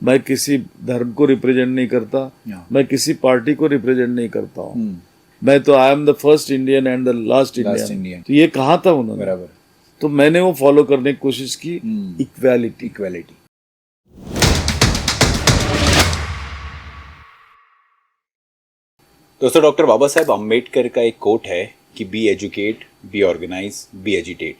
मैं किसी धर्म को रिप्रेजेंट नहीं करता, मैं किसी पार्टी को रिप्रेजेंट नहीं करता हूँ। मैं तो I am the first Indian and the last Indian. तो ये कहा था उन्होंने, बराबर। तो मैंने वो फॉलो करने की कोशिश की, इक्वालिटी। दोस्तों, डॉक्टर बाबा साहेब अम्बेडकर का एक कोट है कि be educate, be organise, be agitate.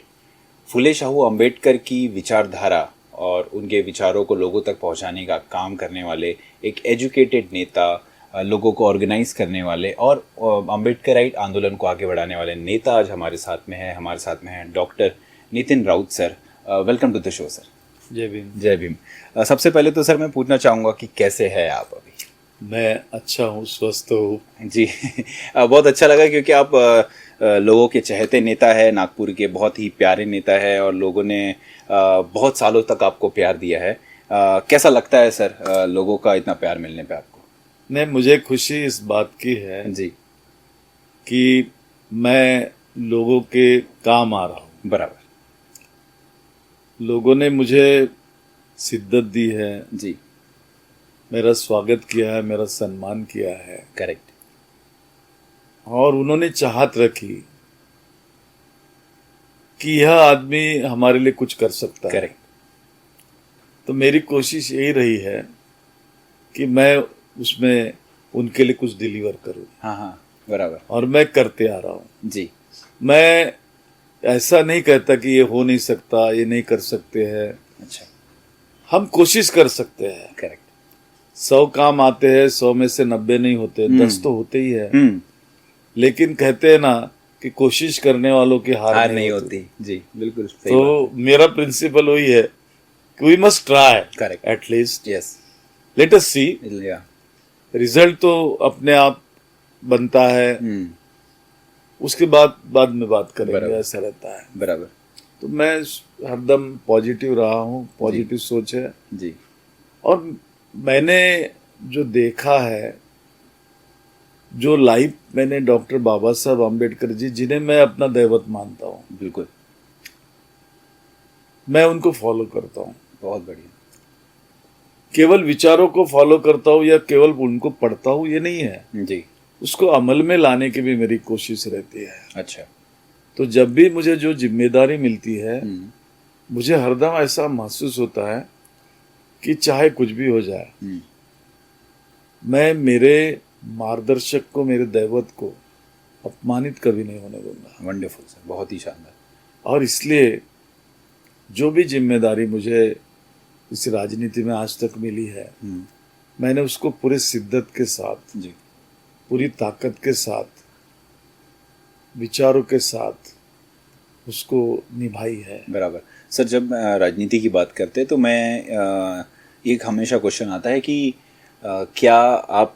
Phule Shahu Ambedkar की विचारधारा और उनके विचारों को लोगों तक पहुंचाने का काम करने वाले एक एजुकेटेड नेता, लोगों को ऑर्गेनाइज करने वाले और अम्बेडकराइट आंदोलन को आगे बढ़ाने वाले नेता आज हमारे साथ में है। हमारे साथ में है doctor Nitin Raut sir. Welcome to the show sir. जय भीम। जय भीम। सबसे पहले तो सर मैं पूछना चाहूँगा कि कैसे है आप अभी? मैं अच्छा हूँ, स्वस्थ हूँ जी। बहुत अच्छा लगा क्योंकि आप लोगों के चहेते नेता है, नागपुर के बहुत ही प्यारे नेता है और लोगों ने बहुत सालों तक आपको प्यार दिया है। कैसा लगता है सर लोगों का इतना प्यार मिलने पे आपको? नहीं, मुझे खुशी इस बात की है जी कि मैं लोगों के काम आ रहा हूँ। बराबर। लोगों ने मुझे शिद्दत दी है, जी मेरा स्वागत किया है, मेरा सम्मान किया है, करेक्ट। और उन्होंने चाहत रखी कि यह आदमी हमारे लिए कुछ कर सकता है। करेक्ट। तो मेरी कोशिश यही रही है कि मैं उसमें उनके लिए कुछ डिलीवर करूं। हाँ हाँ बराबर। और मैं करते आ रहा हूं। जी। मैं ऐसा नहीं कहता कि ये हो नहीं सकता, ये नहीं कर सकते हैं। अच्छा। हम कोशिश कर सकते हैं। करेक्ट। 100 काम आते हैं, 100 में से 90 नहीं होते, 10 तो होते ही है। लेकिन कहते हैं ना कि कोशिश करने वालों की हार नहीं होती। जी बिल्कुल सही तो बात। मेरा प्रिंसिपल वही है कि we must try correct. At least, yes. Let us see. Result तो अपने आप बनता है, उसके बाद में बात करेंगे, ऐसा रहता है। बराबर। तो मैं हरदम पॉजिटिव रहा हूँ, पॉजिटिव सोच है जी। और मैंने जो देखा है, जो लाइफ मैंने डॉक्टर बाबा साहब अम्बेडकर जी, जिन्हें मैं अपना दैवत मानता हूँ, बिल्कुल मैं उनको फॉलो करता हूँ। बहुत बढ़िया। केवल विचारों को फॉलो करता हूँ या केवल उनको पढ़ता हूँ, ये नहीं है। जी। उसको अमल में लाने की भी मेरी कोशिश रहती है। अच्छा। तो जब भी मुझे जो जिम्मेदारी मिलती है, मुझे हरदम ऐसा महसूस होता है कि चाहे कुछ भी हो जाए, मैं मेरे मार्गदर्शक को, मेरे दैवत को अपमानित कभी नहीं होने दूंगा। वंडरफुल सर, बहुत ही शानदार। और इसलिए जो भी जिम्मेदारी मुझे इस राजनीति में आज तक मिली है, मैंने उसको पूरे शिद्दत के साथ, जी, पूरी ताकत के साथ, विचारों के साथ उसको निभाई है। बराबर। सर, जब राजनीति की बात करते हैं तो मैं एक हमेशा क्वेश्चन आता है कि क्या आप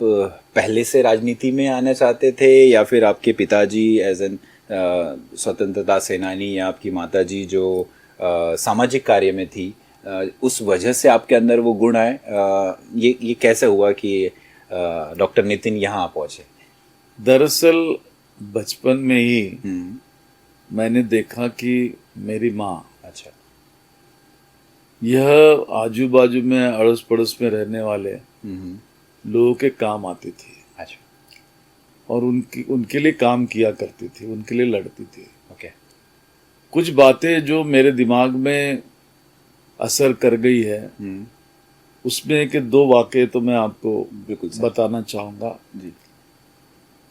पहले से राजनीति में आना चाहते थे या फिर आपके पिताजी एज एन स्वतंत्रता सेनानी या आपकी माताजी जो सामाजिक कार्य में थी, उस वजह से आपके अंदर वो गुण आए? ये कैसे हुआ कि डॉक्टर नितिन यहाँ पहुँचे? दरअसल बचपन में ही मैंने देखा कि मेरी माँ, अच्छा, यह आजू बाजू में अड़ोस पड़ोस में रहने वाले लोगों के काम आती थी। अच्छा। और उनके लिए काम किया करती थी, उनके लिए लड़ती थी। ओके। कुछ बातें जो मेरे दिमाग में असर कर गई है, उसमें के 2 वाक़ये तो मैं आपको बिल्कुल बताना चाहूँगा जी।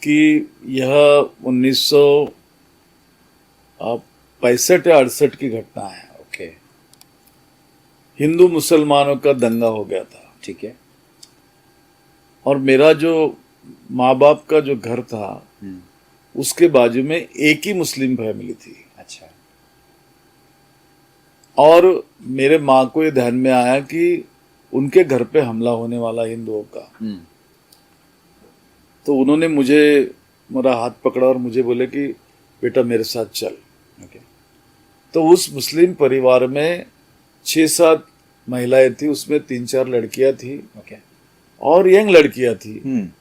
कि यह 1965 या 68 की घटना है। ओके। हिंदू मुसलमानों का दंगा हो गया था। ठीक है। और मेरा जो माँ बाप का जो घर था, उसके बाजू में एक ही मुस्लिम फैमिली थी। अच्छा। और मेरे माँ को ये ध्यान में आया कि उनके घर पे हमला होने वाला हिंदुओं का। तो उन्होंने मेरा हाथ पकड़ा और मुझे बोले कि बेटा मेरे साथ चल। ओके। तो उस मुस्लिम परिवार में 6-7 महिलाएं थी, उसमें 3-4 लड़कियां थी। ओके। और यंग लड़कियां थी।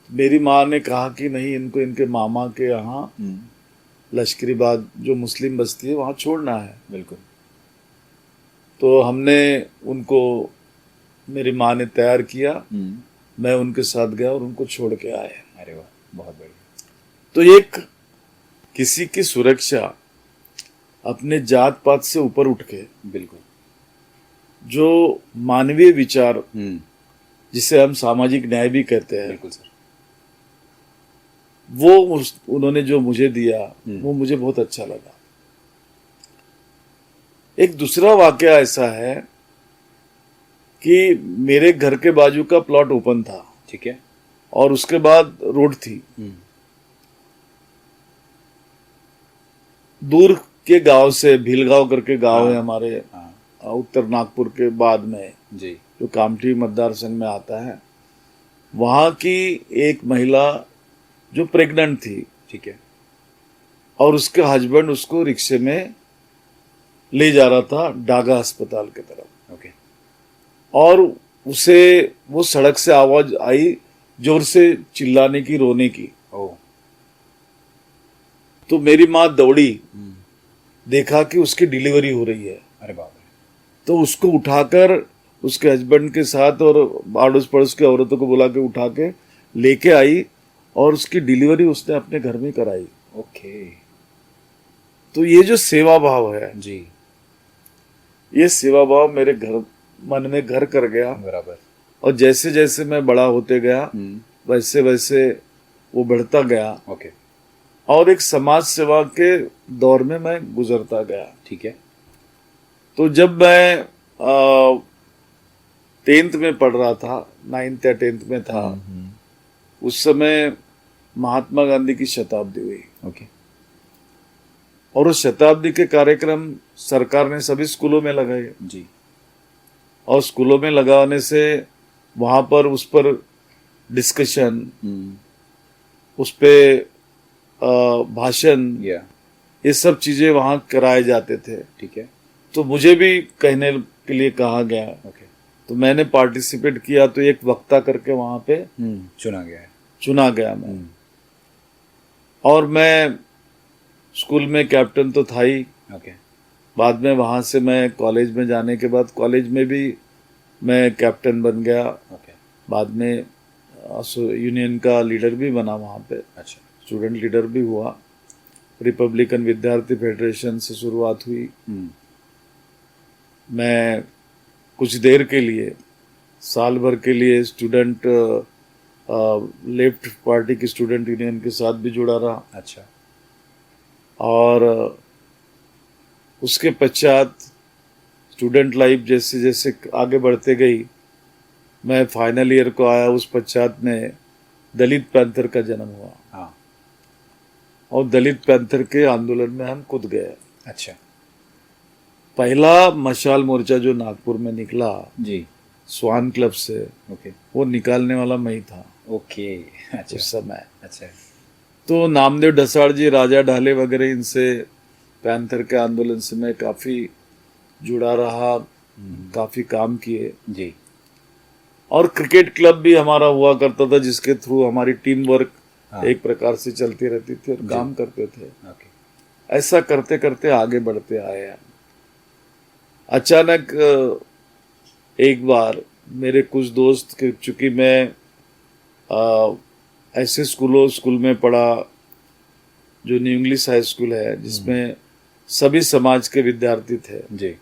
मेरी माँ ने कहा कि नहीं, इनको इनके मामा के यहाँ लश्करी बाग जो मुस्लिम बस्ती है वहाँ छोड़ना है। बिल्कुल। तो हमने उनको मेरी माँ ने तैयार किया, मैं उनके साथ गया और उनको छोड़ के आया। अरे वाह, बहुत बढ़िया। तो एक किसी की सुरक्षा अपने जात पात से ऊपर उठ के, बिल्कुल। जो मानवीय विचार जिसे हम सामाजिक न्याय भी कहते हैं, बिल्कुल सर। वो उन्होंने जो मुझे दिया वो मुझे बहुत अच्छा लगा। एक दूसरा वाकया ऐसा है कि मेरे घर के बाजू का प्लॉट ओपन था, ठीक है, और उसके बाद रोड थी। दूर के गांव से, भीलगांव करके गांव है हमारे उत्तर नागपुर के बाद में जी, जो कामठी मतदार संघ में आता है, वहां की एक महिला जो प्रेग्नेंट थी, ठीक है, और उसके हस्बैंड उसको रिक्शे में ले जा रहा था डागा अस्पताल की तरफ। ओके। और उसे वो सड़क से आवाज आई जोर से चिल्लाने की, रोने की। ओ। तो मेरी माँ दौड़ी, देखा कि उसकी डिलीवरी हो रही है। अरे बाप रे। तो उसको उठाकर उसके हस्बैंड के साथ और आड़ोस पड़ोस की औरतों को बुला के उठा के लेके आई, और उसकी डिलीवरी उसने अपने घर में कराई। ओके। तो ये जो सेवा भाव है जी, ये सेवा भाव मेरे घर मन में घर कर गया। बराबर। और जैसे जैसे मैं बड़ा होते गया वैसे वैसे वो बढ़ता गया, ओके। और एक समाज सेवा के दौर में मैं गुजरता गया। ठीक है। तो जब मैं 10th में पढ़ रहा था, 9th या 10th में था, उस समय महात्मा गांधी की शताब्दी हुई। ओके। और उस शताब्दी के कार्यक्रम सरकार ने सभी स्कूलों में लगाए जी। और स्कूलों में लगाने से वहां पर उस पर डिस्कशन, उस पे भाषण, ये सब चीजें वहां कराए जाते थे। ठीक है। तो मुझे भी कहने के लिए कहा गया। ओके। तो मैंने पार्टिसिपेट किया, तो एक वक्ता करके वहां पे चुना गया मैं। और मैं स्कूल में कैप्टन तो था ही। ओके। बाद में वहां से मैं कॉलेज में जाने के बाद कॉलेज में भी मैं कैप्टन बन गया। ओके। बाद में यूनियन का लीडर भी बना वहां पे। अच्छा। स्टूडेंट लीडर भी हुआ। रिपब्लिकन विद्यार्थी फेडरेशन से शुरुआत हुई। मैं कुछ देर के लिए, साल भर के लिए स्टूडेंट लेफ्ट पार्टी की स्टूडेंट यूनियन के साथ भी जुड़ा रहा। अच्छा। और उसके पश्चात स्टूडेंट लाइफ जैसे जैसे आगे बढ़ते गई, मैं फाइनल ईयर को आया, उस पश्चात में दलित पैंथर का जन्म हुआ। हाँ। और दलित पैंथर के आंदोलन में हम कूद गए। अच्छा। पहला मशाल मोर्चा जो नागपुर में निकला जी, स्वान क्लब से, ओके, वो निकालने वाला मैं ही था। ओके। अच्छा। उस समय अच्छा। तो नामदेव ढसाड़ जी, राजा ढाले वगैरह, इनसे पैंथर के आंदोलन से मैं काफी जुड़ा रहा, काफी काम किए। जी। और क्रिकेट क्लब भी हमारा हुआ करता था, जिसके थ्रू हमारी टीम वर्क एक प्रकार से चलती रहती थी और काम करते थे। ओके। ऐसा करते करते आगे बढ़ते आए हैं। अचानक एक बार मेरे कुछ दोस्त के, चूंकि मैं ऐसे स्कूल में पढ़ा जो न्यू इंग्लिश हाई स्कूल है, जिसमें सभी समाज के विद्यार्थी थे। जी।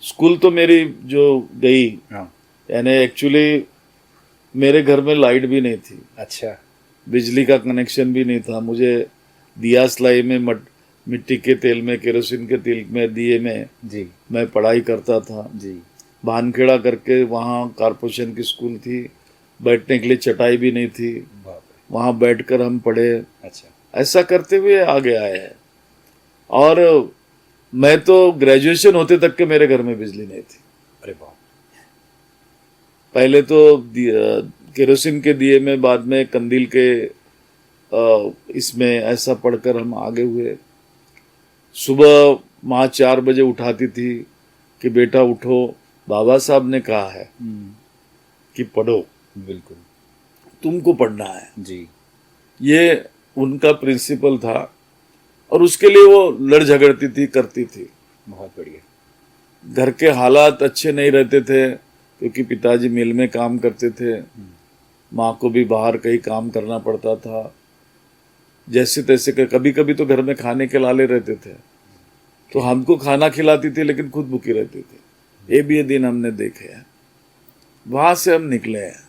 स्कूल तो मेरी जो गई, यानी एक्चुअली मेरे घर में लाइट भी नहीं थी। अच्छा। बिजली का कनेक्शन भी नहीं था। मुझे दिया सलाई में मिट्टी के तेल में, केरोसिन के तेल में, दिए में जी मैं पढ़ाई करता था। जी। भानखेड़ा करके वहाँ कारपोरेशन की स्कूल थी, बैठने के लिए चटाई भी नहीं थी, वहाँ बैठकर हम पढ़े। अच्छा। ऐसा करते हुए आगे आए हैं। और मैं तो ग्रेजुएशन होते तक के मेरे घर में बिजली नहीं थी। अरे बाप। पहले तो केरोसिन के दिए में, बाद में कंदील के इसमें, ऐसा पढ़कर हम आगे हुए। सुबह माँ 4 बजे उठाती थी कि बेटा उठो, बाबा साहब ने कहा है कि पढ़ो, बिल्कुल तुमको पढ़ना है। जी। ये उनका प्रिंसिपल था, और उसके लिए वो लड़ झगड़ती थी, करती थी। बहुत बढ़िया। घर के हालात अच्छे नहीं रहते थे, क्योंकि पिताजी मिल में काम करते थे, माँ को भी बाहर कहीं काम करना पड़ता था। जैसे तैसे कभी कभी तो घर में खाने के लाले रहते थे, तो हमको खाना खिलाती थी लेकिन खुद भूखी रहती थी। ये दिन हमने देखे हैं। वहाँ से हम निकले हैं,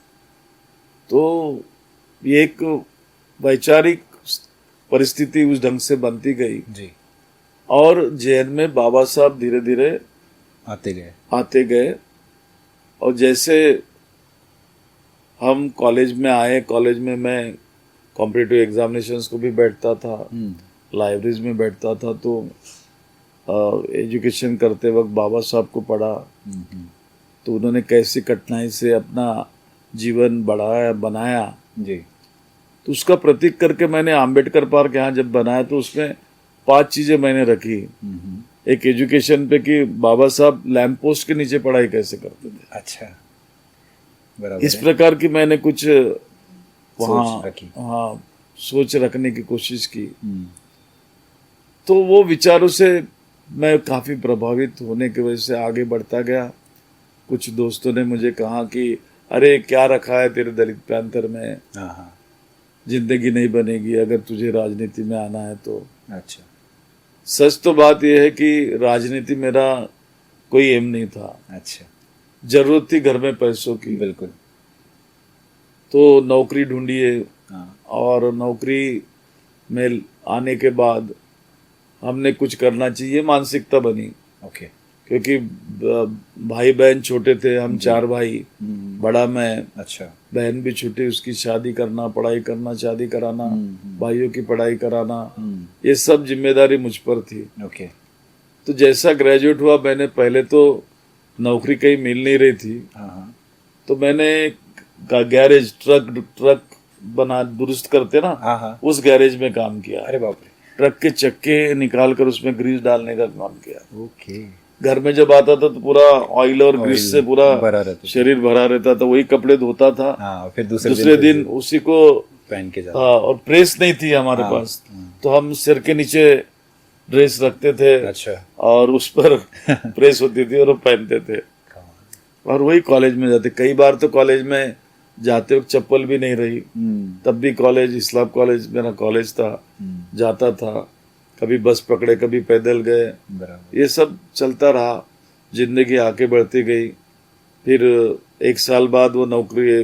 तो ये एक वैचारिक परिस्थिति उस ढंग से बनती गई जी। और जेल में बाबा साहब धीरे धीरे आते गए। और जैसे हम कॉलेज में आए, कॉलेज में मैं कॉम्पिटिटिव एग्जामिनेशंस को भी बैठता था, लाइब्रेरीज में बैठता था, तो एजुकेशन करते वक्त बाबा साहब को पढ़ा, तो उन्होंने कैसी कठिनाई से अपना जीवन बढ़ाया बनाया जी। तो उसका प्रतीक करके मैंने आम्बेडकर पार्क यहाँ जब बनाया तो उसमें 5 चीजें मैंने रखी। एक एजुकेशन पे कि बाबा साहब लैंप पोस्ट के नीचे पढ़ाई कैसे करते थे। अच्छा, बराबर इस प्रकार की मैंने कुछ वहाँ सोच रखी। हाँ सोच रखने की कोशिश की। तो वो विचारों से मैं काफी प्रभावित होने की वजह से आगे बढ़ता गया। कुछ दोस्तों ने मुझे कहा कि अरे क्या रखा है तेरे दलित पैंथर में, जिंदगी नहीं बनेगी अगर तुझे राजनीति में आना है तो। अच्छा। सच तो बात यह है कि राजनीति मेरा कोई एम नहीं था। अच्छा। जरूरत थी घर में पैसों की, बिल्कुल। तो नौकरी ढूंढिए। हाँ। और नौकरी में आने के बाद हमने कुछ करना चाहिए, मानसिकता बनी। ओके। क्योंकि भाई बहन छोटे थे, हम 4 भाई, बड़ा मैं। अच्छा। बहन भी छोटी, उसकी शादी करना, पढ़ाई करना, शादी कराना, भाइयों की पढ़ाई कराना, ये सब जिम्मेदारी मुझ पर थी। ओके। तो जैसा ग्रेजुएट हुआ, मैंने पहले तो नौकरी कहीं मिल नहीं रही थी, तो मैंने गैरेज ट्रक बना दुरुस्त करते ना, उस गैरेज में काम किया। अरे बाप रे। ट्रक के चक्के निकाल कर उसमें ग्रीस डालने का काम किया। ओके। घर में जब आता था तो पूरा ऑयल और ग्रीस से पूरा शरीर भरा रहता था, वही कपड़े धोता था। फिर दूसरे दिन उसी को पहन के जाता। और प्रेस नहीं थी हमारे पास, तो हम सिर के नीचे ड्रेस रखते थे। अच्छा। और उस पर प्रेस होती थी और वो पहनते थे, और वही कॉलेज में जाते। कई बार तो कॉलेज में जाते वक्त चप्पल भी नहीं रही, तब भी कॉलेज, इस्लाम कॉलेज मेरा कॉलेज था, जाता था। कभी बस पकड़े, कभी पैदल गए, ये सब चलता रहा। जिंदगी आगे बढ़ती गई। फिर 1 साल बाद वो नौकरी,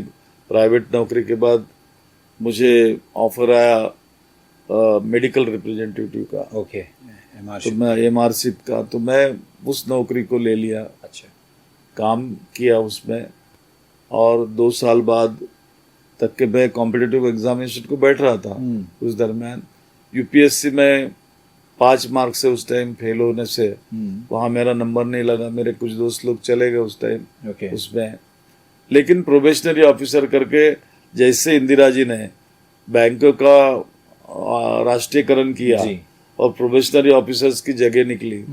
प्राइवेट नौकरी के बाद मुझे ऑफर आया मेडिकल रिप्रेजेंटेटिव का। ओके। तो मैं एमआरशिप का, तो मैं उस नौकरी को ले लिया। अच्छा। काम किया उसमें, और 2 साल बाद तक के मैं कॉम्पिटिटिव एग्जामिनेशन को बैठ रहा था। उस दरमियान यूपीएससी में 5 मार्क से उस टाइम फेल होने से वहाँ मेरा नंबर नहीं लगा। मेरे कुछ दोस्त लोग चले गए उस टाइम उसमें। लेकिन प्रोबेशनरी ऑफिसर करके, जैसे इंदिरा जी ने बैंकों का राष्ट्रीयकरण किया और प्रोबेशनरी ऑफिसर्स की जगह निकली,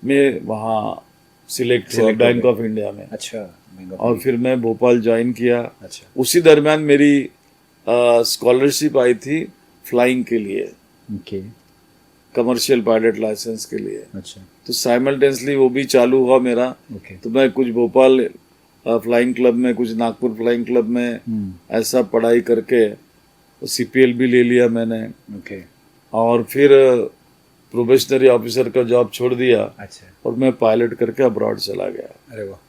मैं वहाँ सिलेक्ट हुआ बैंक ऑफ इंडिया में। अच्छा। और फिर मैं भोपाल ज्वाइन किया। अच्छा। उसी दरमियान मेरी स्कॉलरशिप आई थी फ्लाइंग के लिए, कमर्शियल पायलट लाइसेंस के लिए। अच्छा। तो साइमल्टेनियसली वो भी चालू हुआ मेरा। तो मैं कुछ भोपाल फ्लाइंग क्लब में, कुछ नागपुर फ्लाइंग क्लब में ऐसा पढ़ाई करके सीपीएल भी ले लिया मैंने। और फिर प्रोबेशनरी ऑफिसर का जॉब छोड़ दिया। अच्छा। और मैं पायलट करके अब्रॉड चला गया। अरे वाह।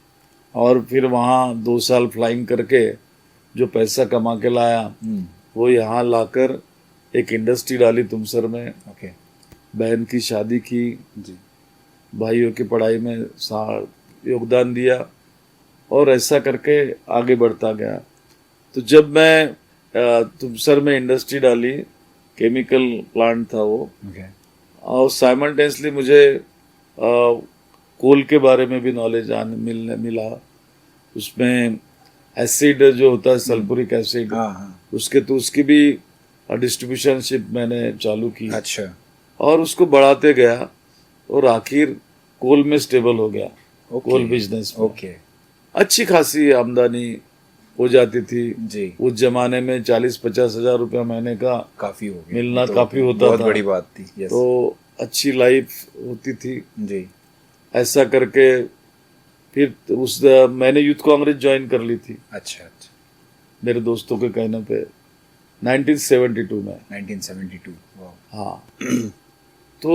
और फिर वहाँ 2 साल फ्लाइंग करके जो पैसा कमा के लाया, वो यहाँ लाकर एक इंडस्ट्री डाली तुमसर में। बहन की शादी की जी, भाइयों की पढ़ाई में योगदान दिया, और ऐसा करके आगे बढ़ता गया। तो जब मैं तुमसर में इंडस्ट्री डाली, केमिकल प्लांट था वो, और साइमल्टेनियसली मुझे कोल के बारे में भी नॉलेज मिला। उसमें एसिड जो होता है, सल्फ्यूरिक एसिड, उसके, तो उसकी भी डिस्ट्रीब्यूशनशिप मैंने चालू की। अच्छा। और उसको बढ़ाते गया और आखिर कोल में स्टेबल हो गया। कोल बिजनेस में अच्छी खासी आमदनी हो जाती थी जी। उस जमाने में 40-50 हजार रुपया महीने का काफी हो गया, मिलना तो काफी होता बहुत था। बड़ी बात थी। तो अच्छी लाइफ होती थी जी। ऐसा करके फिर मैंने यूथ कांग्रेस ज्वाइन कर ली थी अच्छा अच्छा, मेरे दोस्तों के कहने पे 1972 में। 1972, वाह। हाँ तो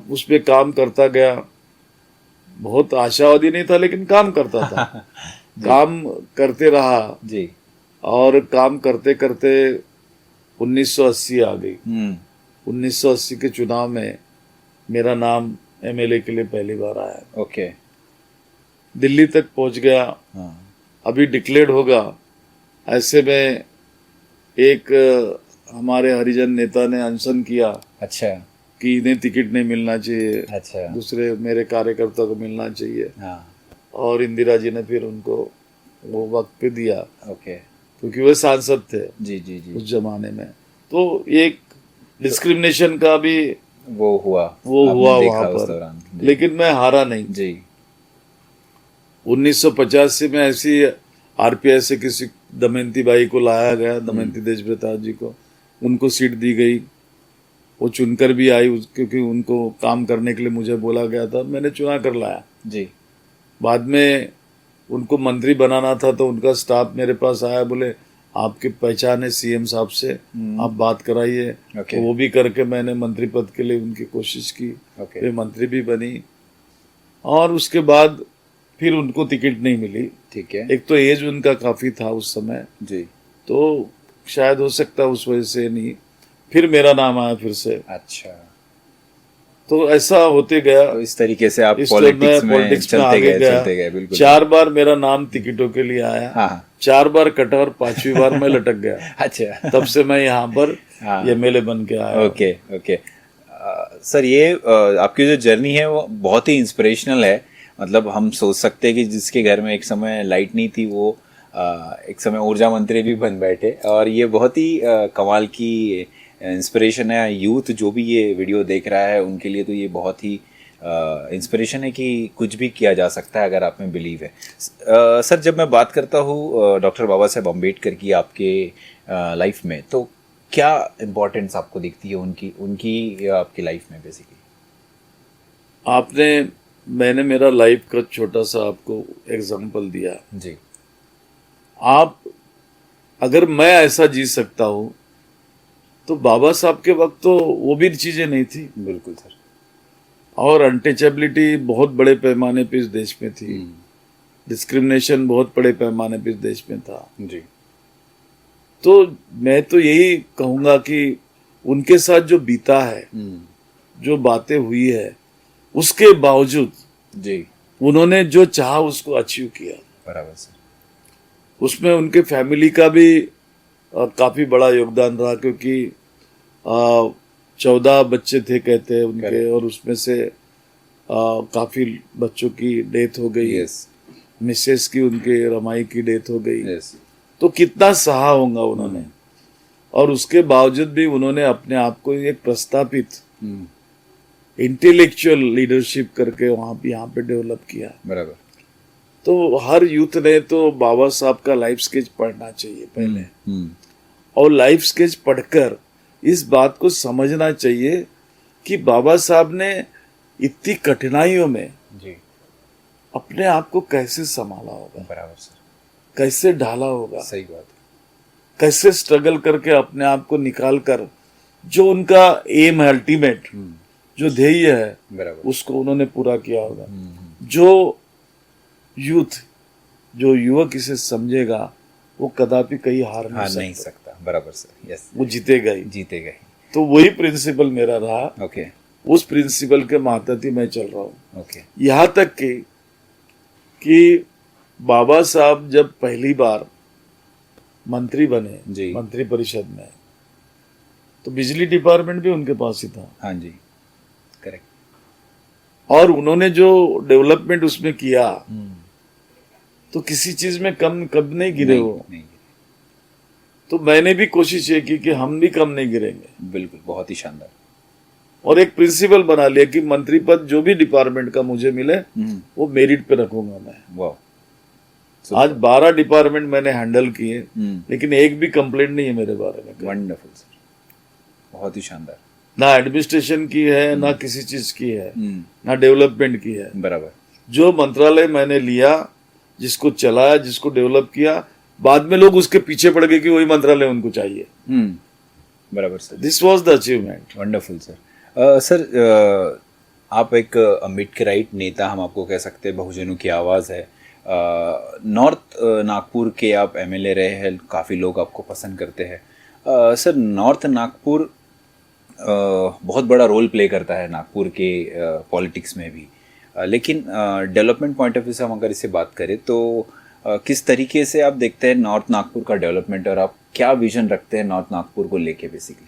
उस पे काम करता गया, बहुत आशावादी नहीं था लेकिन काम करता था। काम करते रहा जी। और काम करते करते 1980 आ गई। 1980 के चुनाव में मेरा नाम एमएलए के लिए पहली बार आया, ओके। दिल्ली तक पहुंच गया। हाँ अभी डिक्लेयर्ड होगा, ऐसे में एक हमारे हरिजन नेता ने अनशन किया अच्छा कि इन्हें टिकट नहीं मिलना चाहिए, अच्छा, दूसरे मेरे कार्यकर्ता को मिलना चाहिए। हाँ और इंदिरा जी ने फिर उनको वो वक्त पे दिया, ओके, क्योंकि वो सांसद थे जी जी जी, उस जमाने में। तो एक डिस्क्रिमिनेशन का भी वो हुआ हुआ आपने वहां देखा उस पर, दौरान, जी। लेकिन मैं हारा नहीं। जी 1985 में ऐसी आरपीआई से किसी दमयंती बाई को लाया गया, दमयंती देश प्रताप जी को, उनको सीट दी गई। वो चुनकर भी आई क्योंकि उनको काम करने के लिए मुझे बोला गया था, मैंने चुना कर लाया। जी, बाद में उनको मंत्री बनाना था तो उनका स्टाफ मेरे पास आया, बोले आपकी पहचान है सीएम साहब से, आप बात कराइए। ओके। तो वो भी करके मैंने मंत्री पद के लिए उनकी कोशिश की, ओके। वे मंत्री भी बनी। और उसके बाद फिर उनको टिकट नहीं मिली। ठीक है, एक तो एज उनका काफी था उस समय, जी, तो शायद हो सकता है उस वजह से नहीं। फिर मेरा नाम आया फिर से, अच्छा। तो ऐसा होते गया। तो इस तरीके से आप इस पॉलिटिक्स मैं में पॉलिटिक्स में चलते आगे गए, गया। चलते गए, बिल्कुल। 4 बार मेरा नाम टिकटों के लिए आया, हाँ 4 बार कटा और 5वीं बार मैं लटक गया। अच्छा, तब से मैं यहाँ पर हाँ। एमएलए बन के आया। Okay okay. सर ये आपकी जो जर्नी है वो बहुत ही इंस्पिरेशनल है। मतलब हम सोच सकते हैं कि जिसके घर में एक समय लाइट नहीं थी वो एक समय ऊर्जा मंत्री भी बन बैठे, और ये बहुत ही कमाल की इंस्पिरेशन है। यूथ जो भी ये वीडियो देख रहा है उनके लिए तो ये बहुत ही इंस्पिरेशन है कि कुछ भी किया जा सकता है अगर आप में बिलीव है। सर जब मैं बात करता हूँ डॉक्टर बाबा साहेब अम्बेडकर की आपके लाइफ में, तो क्या इम्पोर्टेंस आपको दिखती है उनकी उनकी आपकी लाइफ में बेसिकली? मैंने मेरा लाइफ का छोटा सा आपको एग्जांपल दिया। जी, आप अगर मैं ऐसा जी सकता हूँ तो बाबा साहब के वक्त तो वो भी चीजें नहीं थी। बिल्कुल सर। और अनटचेबिलिटी बहुत बड़े पैमाने पे इस देश में थी, डिस्क्रिमिनेशन बहुत बड़े पैमाने पे इस देश में था। जी, तो मैं तो यही कहूंगा कि उनके साथ जो बीता है, जो बातें हुई है, उसके बावजूद जी, उन्होंने जो चाहा उसको अचीव किया। बराबर सर। उसमें उनके फैमिली का भी काफी बड़ा योगदान रहा, क्योंकि 14 बच्चे थे कहते हैं उनके, और उसमें से काफी बच्चों की डेथ हो गई। यस, मिसेस की, उनके रमाई की डेथ हो गई। यस, तो कितना सहा होगा उन्होंने, और उसके बावजूद भी उन्होंने अपने आप को एक प्रस्तापित इंटेलेक्चुअल लीडरशिप करके यहाँ पे डेवलप किया। बराबर। तो हर यूथ ने तो बाबा साहब का लाइफ स्केच पढ़ना चाहिए पहले, और लाइफ स्केच पढ़कर इस बात को समझना चाहिए कि बाबा साहब ने इतनी कठिनाइयों में जी, अपने आप को कैसे संभाला होगा, बराबर सर, कैसे ढाला होगा, सही बात है। कैसे स्ट्रगल करके अपने आप को निकाल कर जो उनका एम है, अल्टीमेट जो ध्येय है, बराबर, उसको उन्होंने पूरा किया होगा। जो युवक इसे समझेगा वो कदापि कहीं हार नहीं सकता। बराबर सर, यस, वो जीतेगा ही। जीतेगा ही। तो वही प्रिंसिपल मेरा रहा, ओके, उस प्रिंसिपल के मातहत ही मैं चल रहा हूँ। ओके, यहाँ तक कि बाबा साहब जब पहली बार मंत्री बने जी, मंत्री परिषद में, तो बिजली डिपार्टमेंट भी उनके पास ही था। हाँ जी, करेक्ट। और उन्होंने जो डेवलपमेंट उसमें किया, तो किसी चीज में कब नहीं गिरे वो। नहीं, तो मैंने भी कोशिश ये की कि हम भी कम नहीं गिरेंगे। बिल्कुल, बहुत ही शानदार। और एक प्रिंसिपल बना लिया कि मंत्री पद जो भी डिपार्टमेंट का मुझे मिले वो मेरिट पे रखूंगा मैं। वाह। आज 12 डिपार्टमेंट मैंने हैंडल किए, लेकिन एक भी कंप्लेंट नहीं है मेरे बारे में। वंडरफुल सर, बहुत ही शानदार। ना एडमिनिस्ट्रेशन की है, ना किसी चीज की है, ना डेवलपमेंट की है। बराबर। जो मंत्रालय मैंने लिया, जिसको चलाया, जिसको डेवलप किया, बाद में लोग उसके पीछे पड़ गए कि वही मंत्रालय उनको चाहिए। बराबर sir. This was the achievement. Wonderful sir. Sir आप एक मिड के राइट नेता, हम आपको कह सकते हैं, बहुजनों की आवाज़ है। नॉर्थ नागपुर के आप एमएलए रहे हैं, काफ़ी लोग आपको पसंद करते हैं। सर नॉर्थ नागपुर बहुत बड़ा रोल प्ले करता है नागपुर के पॉलिटिक्स में भी, लेकिन डेवलपमेंट पॉइंट ऑफ व्यू से हम अगर इससे बात करें तो किस तरीके से आप देखते हैं नॉर्थ नागपुर का डेवलपमेंट, और आप क्या विजन रखते हैं नॉर्थ नागपुर को लेके बेसिकली?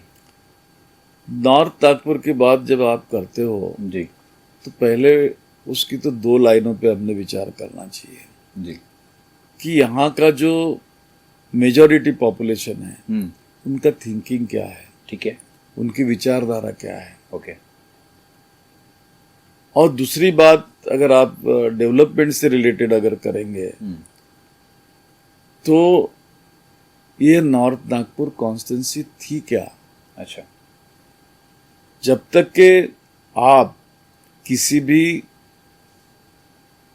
नॉर्थ नागपुर की बात जब आप करते हो जी तो पहले उसकी तो 2 लाइनों पे हमने विचार करना चाहिए जी। कि यहाँ का जो मेजॉरिटी पॉपुलेशन है उनका थिंकिंग क्या है, ठीक है, उनकी विचारधारा क्या है। ओके। और दूसरी बात, अगर आप डेवलपमेंट से रिलेटेड अगर करेंगे तो ये नॉर्थ नागपुर कॉन्स्टिट्यूंसी थी क्या? अच्छा। जब तक के आप किसी भी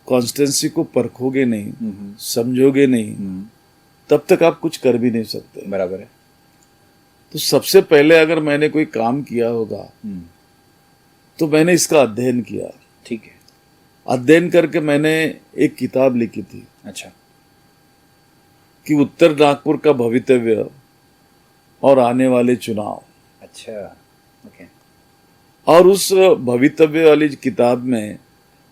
कॉन्स्टिट्यूंसी को परखोगे नहीं, समझोगे नहीं, तब तक आप कुछ कर भी नहीं सकते। बराबर है। तो सबसे पहले अगर मैंने कोई काम किया होगा तो मैंने इसका अध्ययन किया। ठीक है। अध्ययन करके मैंने एक किताब लिखी थी। अच्छा। कि उत्तर नागपुर का भवितव्य और आने वाले चुनाव। अच्छा, ओके। और उस भवितव्य वाली किताब में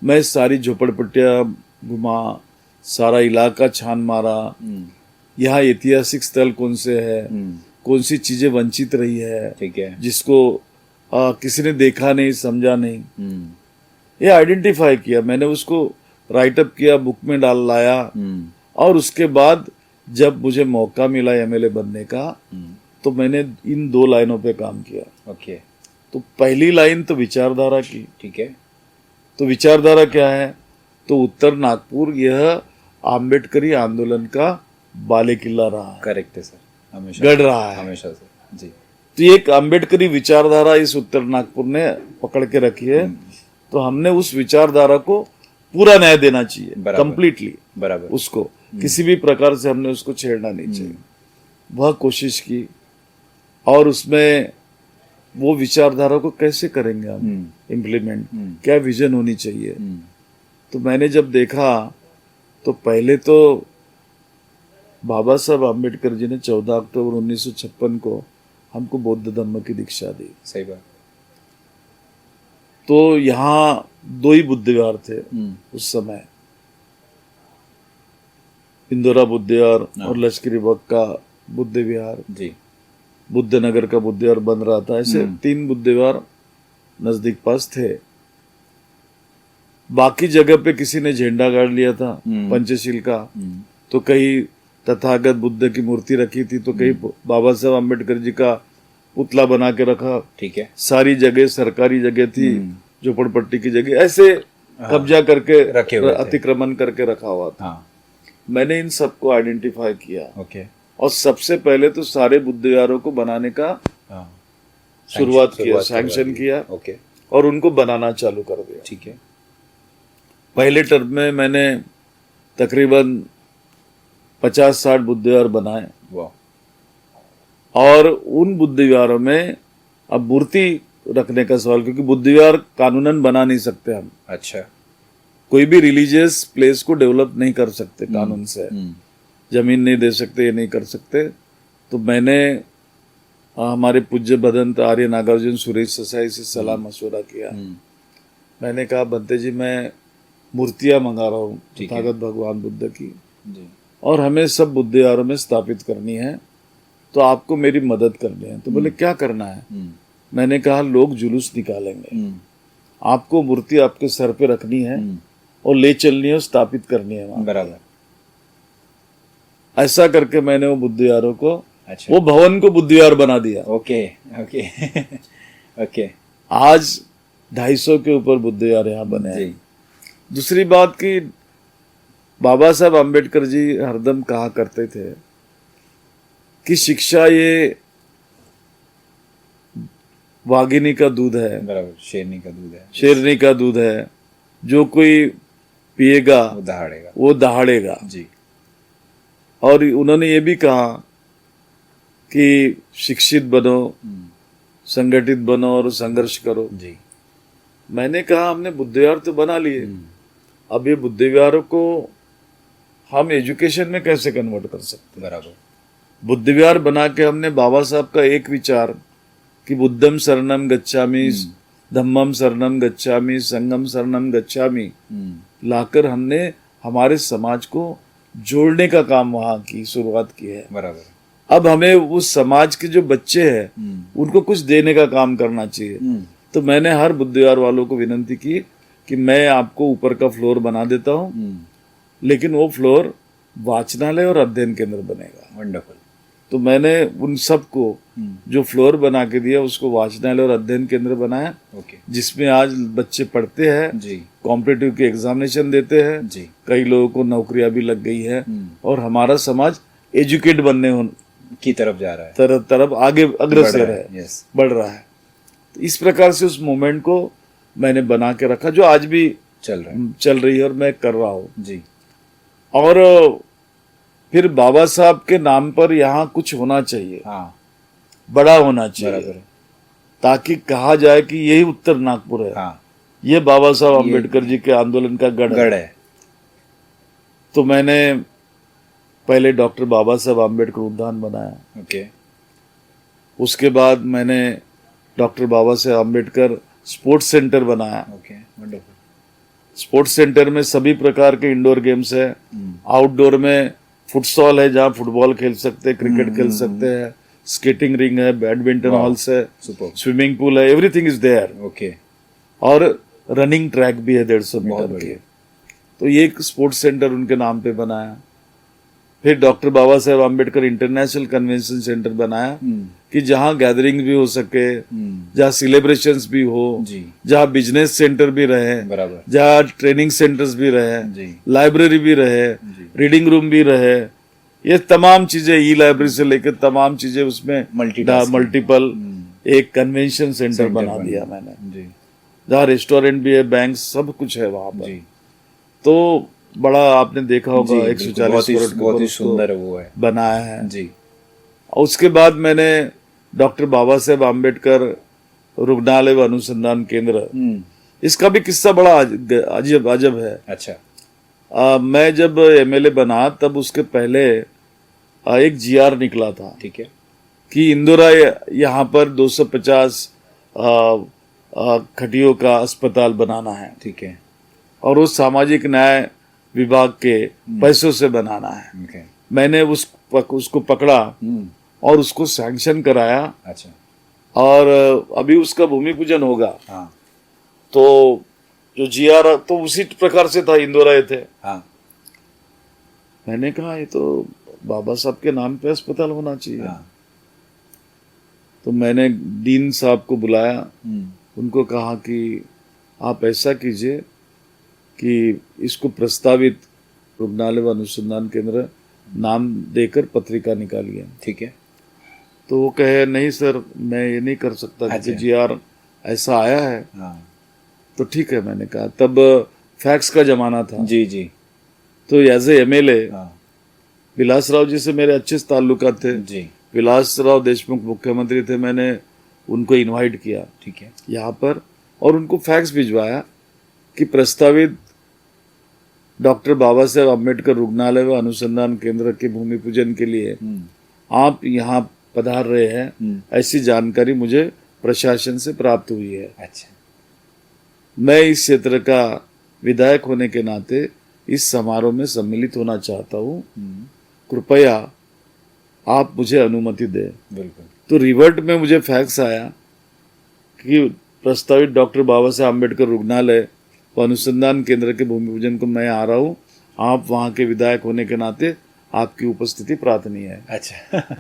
मैं सारी झोपड़पट्टियां घुमा, सारा इलाका छान मारा, यहाँ ऐतिहासिक स्थल कौन से है, कौन सी चीजें वंचित रही है, ठीक है, जिसको किसी ने देखा नहीं, समझा नहीं, ये आइडेंटिफाई किया मैंने, उसको राइटअप किया, बुक में डाल लाया। और उसके बाद जब मुझे मौका मिला एमएलए बनने का तो मैंने इन 2 लाइनों पे काम किया। ओके। तो पहली लाइन तो विचारधारा की। ठीक है। तो विचारधारा क्या है? तो उत्तर नागपुर यह आम्बेडकरी आंदोलन का बाले किला रहा है। करेक्ट है सर, हमेशा गढ़ रहा है हमेशा से जी। तो ये एक आम्बेडकरी विचारधारा इस उत्तर नागपुर ने पकड़ के रखी है। तो हमने उस विचारधारा को पूरा न्याय देना चाहिए, कंप्लीटली। बराबर। उसको किसी भी प्रकार से हमने उसको छेड़ना नहीं चाहिए। वह कोशिश की। और उसमें वो विचारधारा को कैसे करेंगे हम इम्प्लीमेंट, क्या विजन होनी चाहिए। तो मैंने जब देखा तो पहले तो बाबा साहब आम्बेडकर जी ने 14 अक्टूबर 1956 को हमको बौद्ध धर्म की दीक्षा दी। सही बात। तो यहाँ 2 ही बुद्ध विहार थे उस समय, इंदौरा बुद्ध विहार और लश्करी बाग का बुद्ध विहार जी। बुद्ध नगर का बुद्ध विहार बन रहा था। ऐसे 3 बुद्ध विहार नजदीक पास थे। बाकी जगह पे किसी ने झंडा गाड़ लिया था पंचशील का, तो कहीं तथागत बुद्ध की मूर्ति रखी थी, तो कहीं बाबा साहब अम्बेडकर जी का पुतला बना के रखा। ठीक है। सारी जगह सरकारी जगह थी, झोपड़पट्टी की जगह, ऐसे कब्जा करके रखे हुए थे, अतिक्रमण करके रखा हुआ था। मैंने इन सबको आइडेंटिफाई किया। ओके। और सबसे पहले तो सारे बुद्ध विहारों को बनाने का शुरुआत किया, सैंक्शन किया। ओके। और उनको बनाना चालू कर दिया। ठीक है। पहले टर्म में मैंने तकरीबन 50-60 बुद्ध विहार बनाए। और उन बुद्ध विहारों में अब मूर्ति रखने का सवाल, क्योंकि बुद्ध विहार कानूनन बना नहीं सकते हम। अच्छा। कोई भी रिलीजियस प्लेस को डेवलप नहीं कर सकते कानून से, जमीन नहीं दे सकते, ये नहीं कर सकते। तो मैंने हमारे पूज्य भदंत आर्य नागार्जुन सुरेश ससाई से सलाह मशवरा किया। मैंने कहा बंते जी, मैं मूर्तियां मंगा रहा हूँ तथागत भगवान बुद्ध की जी। और हमें सब बुद्ध विहारों में स्थापित करनी है, तो आपको मेरी मदद करनी है। तो बोले क्या करना है? मैंने कहा लोग जुलूस निकालेंगे, आपको मूर्ति आपके सर पे रखनी है और ले चलनी है और स्थापित करनी है वहां। बराबर। ऐसा करके मैंने वो बुद्ध विहारों को, अच्छा, वो भवन को बुद्ध विहार बना दिया। Okay okay okay. आज 250 के ऊपर बुद्ध विहार यहाँ बने हैं। दूसरी बात कि बाबा साहब अम्बेडकर जी हरदम कहा करते थे कि शिक्षा ये वाघिनी का दूध है, बराबर, शेरनी का दूध है, शेरनी का दूध है। जो कोई पिएगा वो दहाड़ेगा। वो दहाड़ेगा। जी। और उन्होंने ये भी कहा कि शिक्षित बनो, संगठित बनो और संघर्ष करो। जी। मैंने कहा हमने बुद्ध विहार तो बना लिए, अब ये बुद्ध विहारों को हम एजुकेशन में कैसे कन्वर्ट कर सकते हैं? बराबर। बुद्ध विहार बना के हमने बाबा साहब का एक विचार कि बुद्धम शरणम गच्छामि, धम्मम शरणम गच्छामि, संघम शरणम गच्छामि लाकर हमने हमारे समाज को जोड़ने का काम वहां की शुरुआत की है। बराबर। अब हमें उस समाज के जो बच्चे हैं उनको कुछ देने का काम करना चाहिए। तो मैंने हर बुद्ध विहार वालों को विनंती की कि मैं आपको ऊपर का फ्लोर बना देता हूँ, लेकिन वो फ्लोर वाचनालय और अध्ययन केंद्र बनेगा। वंडरफुल। तो मैंने उन सबको जो फ्लोर बना के दिया उसको वाचनालय और अध्ययन केंद्र बनाया, ओके। जिसमें आज बच्चे पढ़ते हैं, जी। कॉम्पिटिटिव के एग्जामिनेशन देते हैं, जी। कई लोगों को नौकरियां भी लग गई है और हमारा समाज एजुकेट बनने की तरफ जा रहा है, तरफ आगे अग्रसर है, यस, बढ़ रहा है। तो इस प्रकार से उस मूवमेंट को मैंने बना के रखा जो आज भी चल रही है और मैं कर रहा हूँ। जी। और फिर बाबा साहब के नाम पर यहाँ कुछ होना चाहिए, हाँ, बड़ा होना चाहिए, बराबर, ताकि कहा जाए कि यही उत्तर नागपुर है, हाँ, ये बाबा साहब अम्बेडकर जी के आंदोलन का गढ़ है। तो मैंने पहले डॉक्टर बाबा साहब अम्बेडकर उद्यान बनाया, ओके। उसके बाद मैंने डॉक्टर बाबा साहब अम्बेडकर स्पोर्ट्स सेंटर बनाया, ओके, वंडरफुल। स्पोर्ट्स सेंटर में सभी प्रकार के इंडोर गेम्स है, आउटडोर में फुटसॉल है जहाँ फुटबॉल खेल सकते हैं, क्रिकेट खेल सकते हैं, स्केटिंग रिंग है, बैडमिंटन हॉल्स है, स्विमिंग पूल है, एवरीथिंग इज देयर, ओके। और रनिंग ट्रैक भी है 150 मीटर के। तो ये एक स्पोर्ट्स सेंटर उनके नाम पे बनाया। फिर doctor Baba Saheb Ambedkar international convention centre बनाया कि जहाँ गैदरिंग भी हो सके, जहाँ सेलिब्रेशंस भी हो, जहाँ बिजनेस सेंटर भी रहे, जहाँ ट्रेनिंग सेंटर्स भी रहे, लाइब्रेरी भी रहे, रीडिंग रूम भी रहे, ये तमाम चीजें, ई लाइब्रेरी से लेकर तमाम चीजें उसमें मल्टीपल एक कन्वेंशन सेंटर बना दिया मैंने, जहाँ रेस्टोरेंट भी है, बैंक, सब कुछ है वहां पर। तो बड़ा आपने देखा होगा 140 करोड़ बहुत ही सुंदर वो है, बनाया है जी। और उसके बाद मैंने डॉक्टर बाबा साहेब आम्बेडकर रुग्णालय व अनुसंधान केंद्र, इसका भी किस्सा बड़ा अजब है। अच्छा। मैं जब एमएलए बना तब उसके पहले एक जीआर निकला था, ठीक है, कि इंदौरा यहाँ पर 250 खटियों का अस्पताल बनाना है, ठीक है, और वो सामाजिक न्याय विभाग के पैसों से बनाना है। okay. मैंने उसको पकड़ा और उसको सैंक्शन कराया। अच्छा। और अभी उसका भूमि पूजन होगा। हाँ। तो जो जीआर तो उसी प्रकार से था, इंदौरा थे। हाँ। मैंने कहा ये तो बाबा साहब के नाम पे अस्पताल होना चाहिए। हाँ। तो मैंने डीन साहब को बुलाया, उनको कहा कि आप ऐसा कीजिए कि इसको प्रस्तावित रुग्णालय व अनुसंधान केंद्र नाम देकर पत्रिका निकालिए। ठीक है। तो वो कहे नहीं सर, मैं ये नहीं कर सकता, क्योंकि जीआर ऐसा आया है। हाँ। तो ठीक है, मैंने कहा, तब फैक्स का जमाना था। जी जी। तो एज ए एमएलए विलासराव जी से मेरे अच्छे ताल्लुकात थे जी। विलासराव देशमुख मुख्यमंत्री थे, मैंने उनको इनवाइट किया, ठीक है, यहाँ पर, और उनको फैक्स भिजवाया कि प्रस्तावित डॉक्टर बाबा साहेब अम्बेडकर रुग्णालय व अनुसंधान केंद्र के भूमि पूजन के लिए आप यहाँ पधार रहे हैं, ऐसी जानकारी मुझे प्रशासन से प्राप्त हुई है। अच्छा। मैं इस क्षेत्र का विधायक होने के नाते इस समारोह में सम्मिलित होना चाहता हूँ, कृपया आप मुझे अनुमति दें। बिल्कुल। तो रिवर्ट में मुझे फैक्स आया कि प्रस्तावित डॉक्टर बाबा साहेब अम्बेडकर रुग्णालय व अनुसंधान केंद्र के भूमि पूजन को मैं आ रहा हूँ, आप वहाँ के विधायक होने के नाते आपकी उपस्थिति प्रार्थनीय है। अच्छा।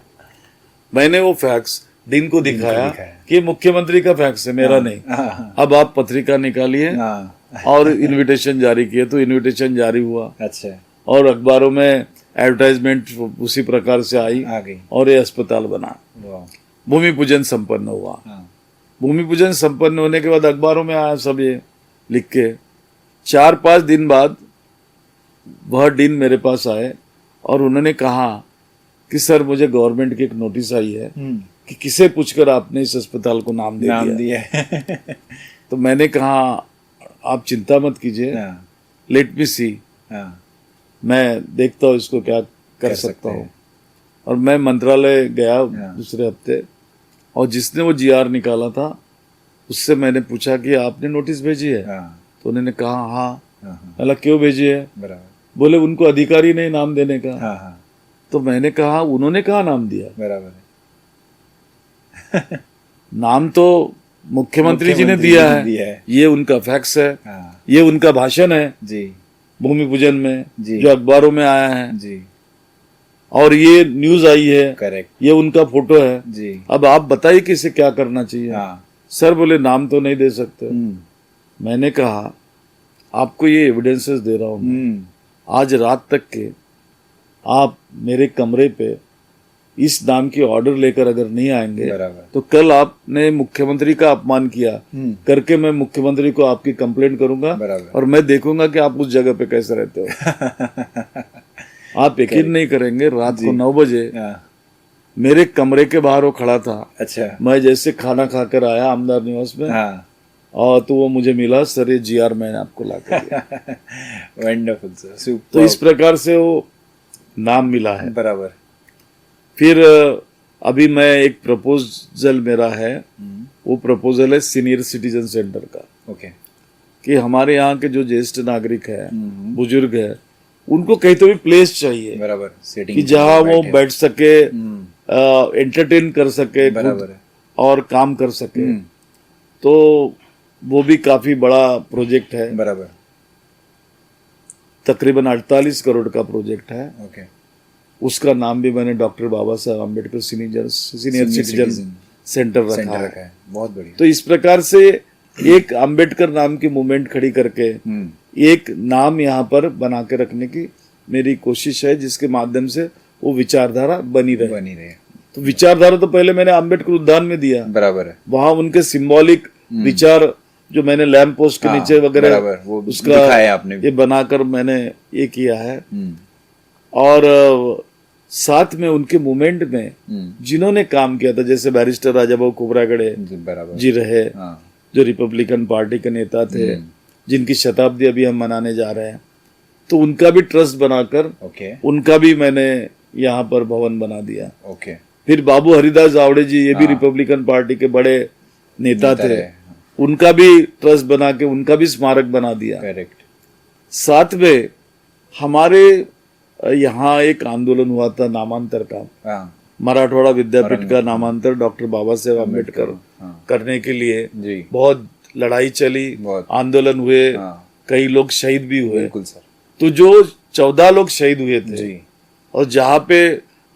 मैंने वो फैक्स डीन को दिखाया कि मुख्यमंत्री का फैक्स है, मेरा नहीं। अब आप पत्रिका निकालिए और इनविटेशन जारी किए। तो इनविटेशन जारी हुआ। अच्छा। और अखबारों में एडवर्टाइजमेंट उसी प्रकार से आ गई और ये अस्पताल बना। भूमि पूजन संपन्न हुआ। भूमि पूजन संपन्न होने के बाद अखबारों में आया सब ये लिख के। 4-5 दिन बाद वह डीन मेरे पास आए और उन्होंने कहा कि सर मुझे गवर्नमेंट की एक नोटिस आई है कि किसे पूछकर आपने इस अस्पताल को नाम दे दिया। तो मैंने कहा आप चिंता मत कीजिए, लेट मी सी, मैं देखता हूँ इसको क्या कर सकता हूँ। और मैं मंत्रालय गया दूसरे हफ्ते, और जिसने वो जीआर निकाला था उससे मैंने पूछा कि आपने नोटिस भेजी है? तो उन्होंने कहा हाँ। मतलब क्यों भेजी है? बोले उनको अधिकारी नहीं नाम देने का। तो मैंने कहा उन्होंने कहा नाम दिया? बराबर है। नाम तो मुख्यमंत्री जी ने दिया है, ये उनका फैक्स है, ये उनका भाषण है जी, भूमि पूजन में जो अखबारों में आया है जी, और ये न्यूज आई है, करेक्ट, ये उनका फोटो है जी। अब आप बताइए कि इसे क्या करना चाहिए। सर बोले नाम तो नहीं दे सकते। मैंने कहा आपको ये एविडेंसेस दे रहा हूं मैं, आज रात तक के आप मेरे कमरे पे इस नाम की ऑर्डर लेकर अगर नहीं आएंगे तो कल आपने मुख्यमंत्री का अपमान किया करके मैं मुख्यमंत्री को आपकी कंप्लेंट करूंगा और मैं देखूंगा कि आप उस जगह पे कैसे रहते हो। आप यकीन नहीं करेंगे, रात को 9 बजे मेरे कमरे के बाहर वो खड़ा था। अच्छा। मैं जैसे खाना खाकर आया आमदार निवास में, और तो वो मुझे मिला, सर ये जीआर मैंने आपको ला कर दिया। Wonderful sir. तो इस प्रकार से वो नाम मिला है। बराबर। फिर अभी मैं एक प्रपोजल मेरा है, वो प्रपोजल है सीनियर सिटीजन सेंटर का। ओके। कि हमारे यहाँ के जो ज्येष्ठ नागरिक है, बुजुर्ग है, उनको कहीं तो भी प्लेस चाहिए। बराबर। कि जहाँ वो बैठ सके, एंटरटेन कर सके, बराबर, और काम कर सके। तो वो भी काफी बड़ा प्रोजेक्ट है। बराबर। तकरीबन 48 करोड़ का प्रोजेक्ट है। ओके। उसका नाम भी मैंने डॉक्टर बाबा Saheb Ambedkar senior citizen centre रखा है। बहुत बढ़िया। तो इस प्रकार से एक अम्बेडकर नाम की मूवमेंट खड़ी करके एक नाम यहाँ पर बना के रखने की मेरी कोशिश है, जिसके माध्यम से वो विचारधारा बनी रहे। तो विचारधारा तो पहले मैंने अम्बेडकर उद्यान में दिया। बराबर है। वहां उनके सिंबॉलिक विचार जो मैंने लैंप पोस्ट के नीचे वगैरह उसका आपने ये बनाकर मैंने ये किया है। और साथ में उनके मूवमेंट में जिन्होंने काम किया था, जैसे बैरिस्टर राजाभाऊ खोबरागड़े जी रहे, जो रिपब्लिकन पार्टी के नेता थे, जिनकी शताब्दी अभी हम मनाने जा रहे हैं, तो उनका भी ट्रस्ट बनाकर उनका भी मैंने यहाँ पर भवन बना दिया। फिर बाबू हरिदास जावड़े जी, ये भी रिपब्लिकन पार्टी के बड़े नेता थे, उनका भी ट्रस्ट बना के उनका भी स्मारक बना दिया। करेक्ट। साथ में हमारे यहाँ एक आंदोलन हुआ था नामांतर का, मराठवाड़ा विद्यापीठ का नामांतर डॉक्टर बाबा साहेब अम्बेडकर करने के लिए बहुत लड़ाई चली, आंदोलन हुए, कई लोग शहीद भी हुए। तो जो 14 लोग शहीद हुए थे और जहाँ पे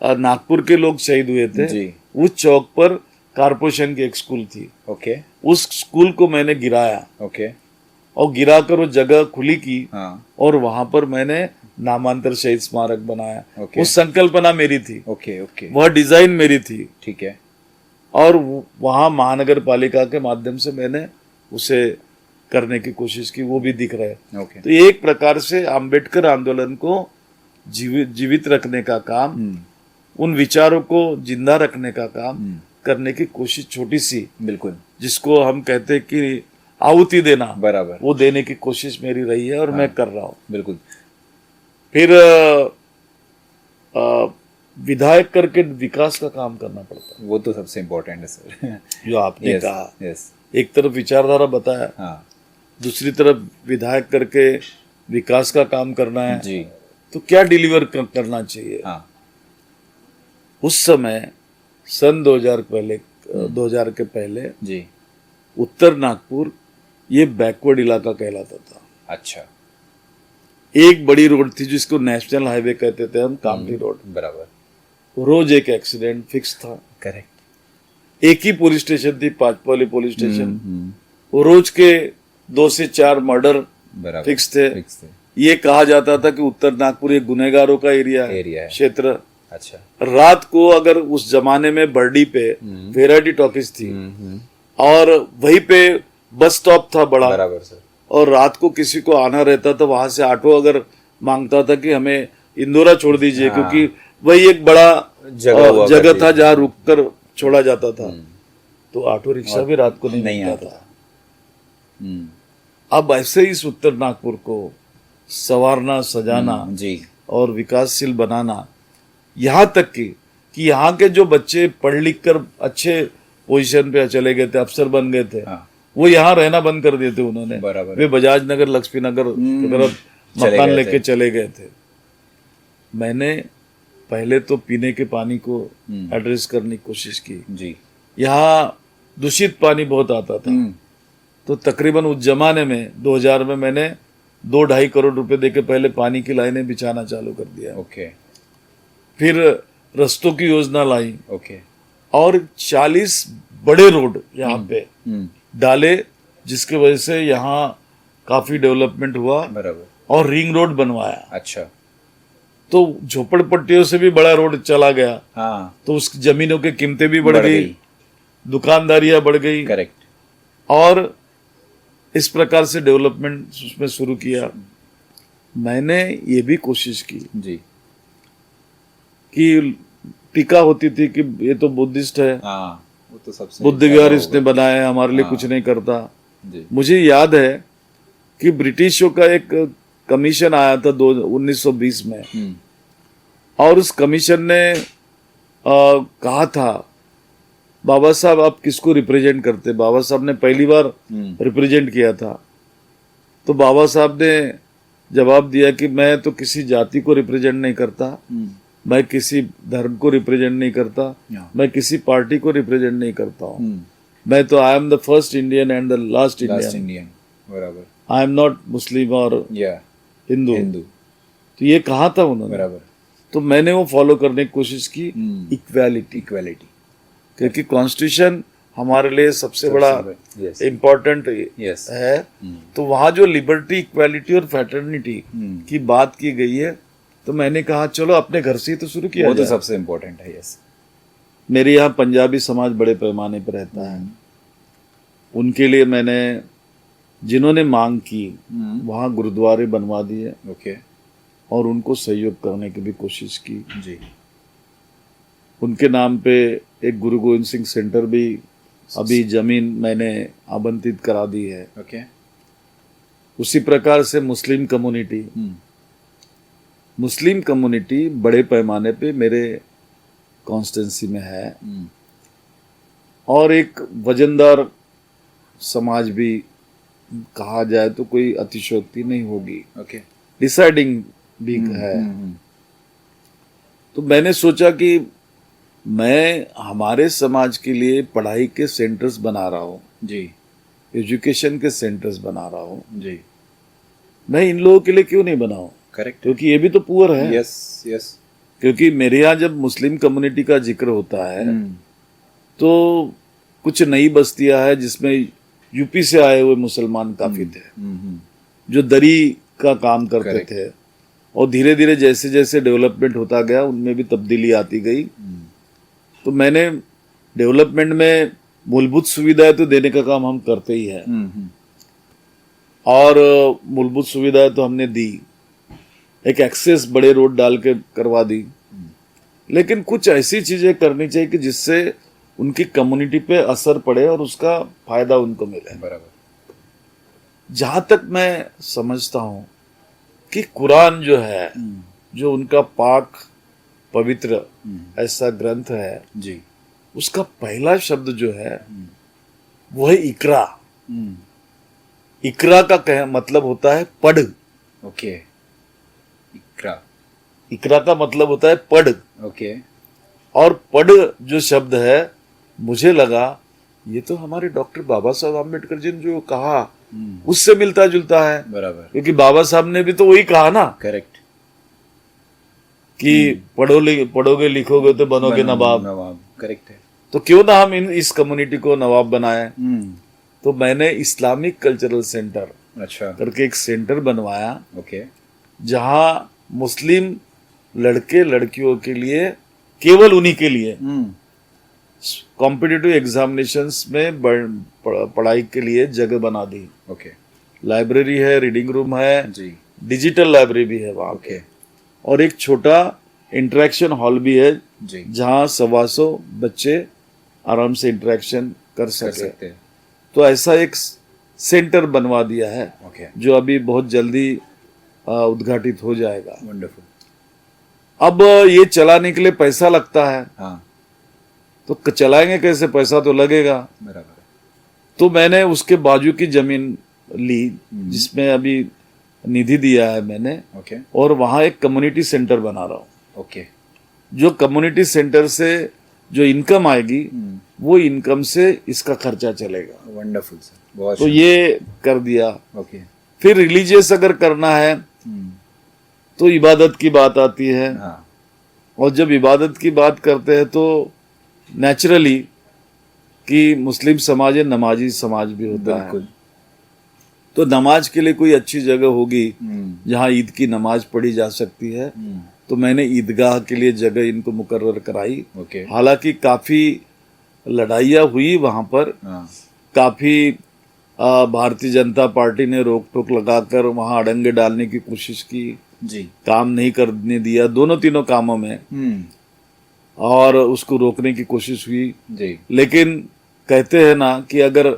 नागपुर के लोग शहीद हुए थे, उस चौक पर कारपोरेशन की एक स्कूल थी। उस स्कूल को मैंने गिराया। और गिराकर वो जगह खुली की, और वहां पर मैंने नामांतर शहीद स्मारक बनाया। वो संकल्पना मेरी थी, वह डिजाइन मेरी थी। ठीक है। और वहां महानगर पालिका के माध्यम से मैंने उसे करने की कोशिश की, वो भी दिख रहा है। तो एक प्रकार से अम्बेडकर आंदोलन को जीवित रखने का काम, उन विचारों को जिंदा रखने का काम करने की कोशिश, छोटी सी, बिल्कुल, जिसको हम कहते हैं कि आहुति देना, बराबर, वो देने की कोशिश मेरी रही है और मैं कर रहा हूँ। बिल्कुल। फिर विधायक करके विकास का काम करना पड़ता है, वो तो सबसे इम्पोर्टेंट है सर। जो आपने कहा, एक तरफ विचारधारा बताया, दूसरी तरफ विधायक करके विकास का काम करना है जी। तो क्या डिलीवर करना चाहिए। उस समय सन 2000 के पहले जी, उत्तर नागपुर ये बैकवर्ड इलाका कहलाता था। अच्छा। एक बड़ी रोड थी जिसको नेशनल हाईवे कहते थे हम, कामठी रोड। बराबर। रोज एक एक्सीडेंट फिक्स था। करेक्ट। एक ही पुलिस स्टेशन थी, पांचपाली पुलिस स्टेशन। रोज के 2 से 4 मर्डर फिक्स थे। ये कहा जाता था कि उत्तर नागपुर एक गुनहगारों का एरिया है, क्षेत्र। अच्छा। रात को अगर उस जमाने में बर्डी पे वेराइटी टॉकीज थी और वहीं पे बस स्टॉप था बड़ा, बराबर सर, और रात को किसी को आना रहता तो वहां से ऑटो अगर मांगता था कि हमें इंदौरा छोड़ दीजिए, हाँ। क्योंकि वही एक बड़ा जगह था जहाँ रुक कर छोड़ा जाता था। तो ऑटो रिक्शा भी रात को नहीं मिलता था। अब ऐसे ही इस उत्तर नागपुर को संवारना, सजाना जी और विकासशील बनाना, यहाँ तक कि यहाँ के जो बच्चे पढ़ लिख कर अच्छे पोजीशन पे चले गए थे, अफसर बन गए थे, हाँ। वो यहाँ रहना बंद कर दिए थे उन्होंने। बराबर। वे बजाज नगर, लक्ष्मी नगर की तरफ मकान लेके चले गए थे। मैंने पहले तो पीने के पानी को एड्रेस करने की कोशिश की। जी। यहाँ दूषित पानी बहुत आता था, तो तकरीबन उस जमाने में 2000 में मैंने 2-2.5 करोड़ रुपए देके पहले पानी की लाइनें बिछाना चालू कर दिया। ओके। फिर रस्तों की योजना लाई ओके। और 40 बड़े रोड यहाँ पे डाले, जिसके वजह से यहाँ काफी डेवलपमेंट हुआ। बराबर। और रिंग रोड बनवाया। अच्छा। तो झोपड़पट्टियों से भी बड़ा रोड चला गया। हाँ। तो उस जमीनों की कीमतें भी बढ़ गई, दुकानदारियां बढ़ गई। करेक्ट। और इस प्रकार से डेवलपमेंट उसमें शुरू किया। मैंने ये भी कोशिश की जी कि टीका होती थी कि ये तो बुद्धिस्ट है, हाँ, वो तो सबसे बुद्ध विहार इसने बनाया है, हमारे लिए कुछ नहीं करता। जी। मुझे याद है कि ब्रिटिशों का एक कमीशन आया था 1920 में, और उस कमीशन ने कहा था, बाबा साहब आप किसको रिप्रेजेंट करते? बाबा साहब ने पहली बार रिप्रेजेंट किया था। तो बाबा साहब ने जवाब दिया कि मैं तो किसी जाति को रिप्रेजेंट नहीं करता, मैं किसी धर्म को रिप्रेजेंट नहीं करता, मैं किसी पार्टी को रिप्रेजेंट नहीं करता हूँ। मैं तो I am the first Indian and the last Indian. बराबर। आई एम नॉट मुस्लिम और हिंदू। तो ये कहा था उन्होंने। बराबर। तो मैंने वो फॉलो करने की कोशिश की, इक्वालिटी। क्योंकि कॉन्स्टिट्यूशन हमारे लिए सबसे बड़ा इम्पोर्टेंट है। तो वहाँ जो लिबर्टी, इक्वालिटी और फ्रेटर्निटी की बात की गई है, तो मैंने कहा चलो अपने घर से ही तो शुरू किया वो तो जाए। सबसे इम्पोर्टेंट है। यस। मेरे यहाँ पंजाबी समाज बड़े पैमाने पर रहता है। उनके लिए मैंने, जिन्होंने मांग की, वहाँ गुरुद्वारे बनवा दिए। ओके। और उनको सहयोग करने की भी कोशिश की। जी। उनके नाम पे एक गुरु गोविंद सिंह सेंटर भी अभी जमीन मैंने आवंटित करा दी है। ओके। उसी प्रकार से मुस्लिम कम्युनिटी बड़े पैमाने पे मेरे कॉन्स्टिट्यूंसी में है। और एक वजनदार समाज भी कहा जाए तो कोई अतिशयोक्ति नहीं होगी। ओके। डिसाइडिंग भी है। तो मैंने सोचा कि मैं हमारे समाज के लिए पढ़ाई के सेंटर्स बना रहा हूँ जी, एजुकेशन के सेंटर्स बना रहा हूँ जी, मैं इन लोगों के लिए क्यों नहीं बनाऊं? करेक्ट। क्योंकि ये भी तो पुअर है। Yes yes. क्योंकि मेरे यहाँ जब मुस्लिम कम्युनिटी का जिक्र होता है तो कुछ नई बस्तियां है जिसमें यूपी से आए हुए मुसलमान काफी थे जो दरी का काम करते थे, और धीरे धीरे जैसे जैसे डेवलपमेंट होता गया उनमें भी तब्दीली आती गई। तो मैंने डेवलपमेंट में मूलभूत सुविधाएं तो देने का काम हम करते ही है, और मूलभूत सुविधाएं तो हमने दी, एक एक्सेस बड़े रोड डाल के करवा दी, लेकिन कुछ ऐसी चीजें करनी चाहिए कि जिससे उनकी कम्युनिटी पे असर पड़े और उसका फायदा उनको मिले। बराबर। जहां तक मैं समझता हूं कि कुरान जो है, जो उनका पाक पवित्र ऐसा ग्रंथ है जी, उसका पहला शब्द जो है वो है इकरा। इकरा का मतलब होता है पढ़। ओके। इकरा, इकरा का मतलब होता है पढ़। ओके। और पढ़ जो शब्द है, मुझे लगा ये तो हमारे डॉक्टर बाबा साहब आम्बेडकर जी ने जो कहा उससे मिलता जुलता है। बराबर। क्योंकि बाबा साहब ने भी तो वही कहा ना, करेक्ट, कि पढ़ोगे लिखोगे तो बनोगे नवाब। करेक्ट है। तो क्यों ना हम इस कम्युनिटी को नवाब बनाए। तो मैंने इस्लामिक कल्चरल सेंटर अच्छा करके एक सेंटर बनवाया, ओके, जहां मुस्लिम लड़के लड़कियों के लिए, केवल उन्हीं के लिए कॉम्पिटिटिव एग्जामिनेशंस में पढ़ाई के लिए जगह बना दी। ओके। लाइब्रेरी है, रीडिंग रूम है, जी, डिजिटल लाइब्रेरी भी है वहाँ पे, और एक छोटा इंटरेक्शन हॉल भी है जी जहाँ 125 बच्चे आराम से इंटरेक्शन कर कर सके। सकते हैं। तो ऐसा एक सेंटर बनवा दिया है ओके, जो अभी बहुत जल्दी उद्घाटित हो जाएगा। वंडरफुल। अब ये चलाने के लिए पैसा लगता है, हाँ, तो चलाएंगे कैसे, पैसा तो लगेगा। बराबर है। तो मैंने उसके बाजू की जमीन ली जिसमें अभी निधि दिया है मैंने, ओके और वहाँ एक कम्युनिटी सेंटर बना रहा हूँ। ओके, जो कम्युनिटी सेंटर से जो इनकम आएगी वो इनकम से इसका खर्चा चलेगा। वंडरफुल सर, बहुत तो ये कर दिया। ओके। फिर रिलीजियस अगर करना है तो इबादत की बात आती है, हाँ, और जब इबादत की बात करते हैं तो नेचुरली कि मुस्लिम समाज है, नमाजी समाज भी होता है। बिल्कुल। तो नमाज के लिए कोई अच्छी जगह होगी हम्म, जहाँ ईद की नमाज पढ़ी जा सकती है, तो मैंने ईदगाह के लिए जगह इनको मुकर्रर कराई। ओके, हालांकि काफी लड़ाइयाँ हुई वहां पर, हाँ, काफी भारतीय जनता पार्टी ने रोक टोक लगाकर वहां अड़ंगे डालने की कोशिश की, जी काम नहीं करने दिया दोनों तीनों कामों में, हम्म, और उसको रोकने की कोशिश हुई। जी लेकिन कहते हैं ना कि अगर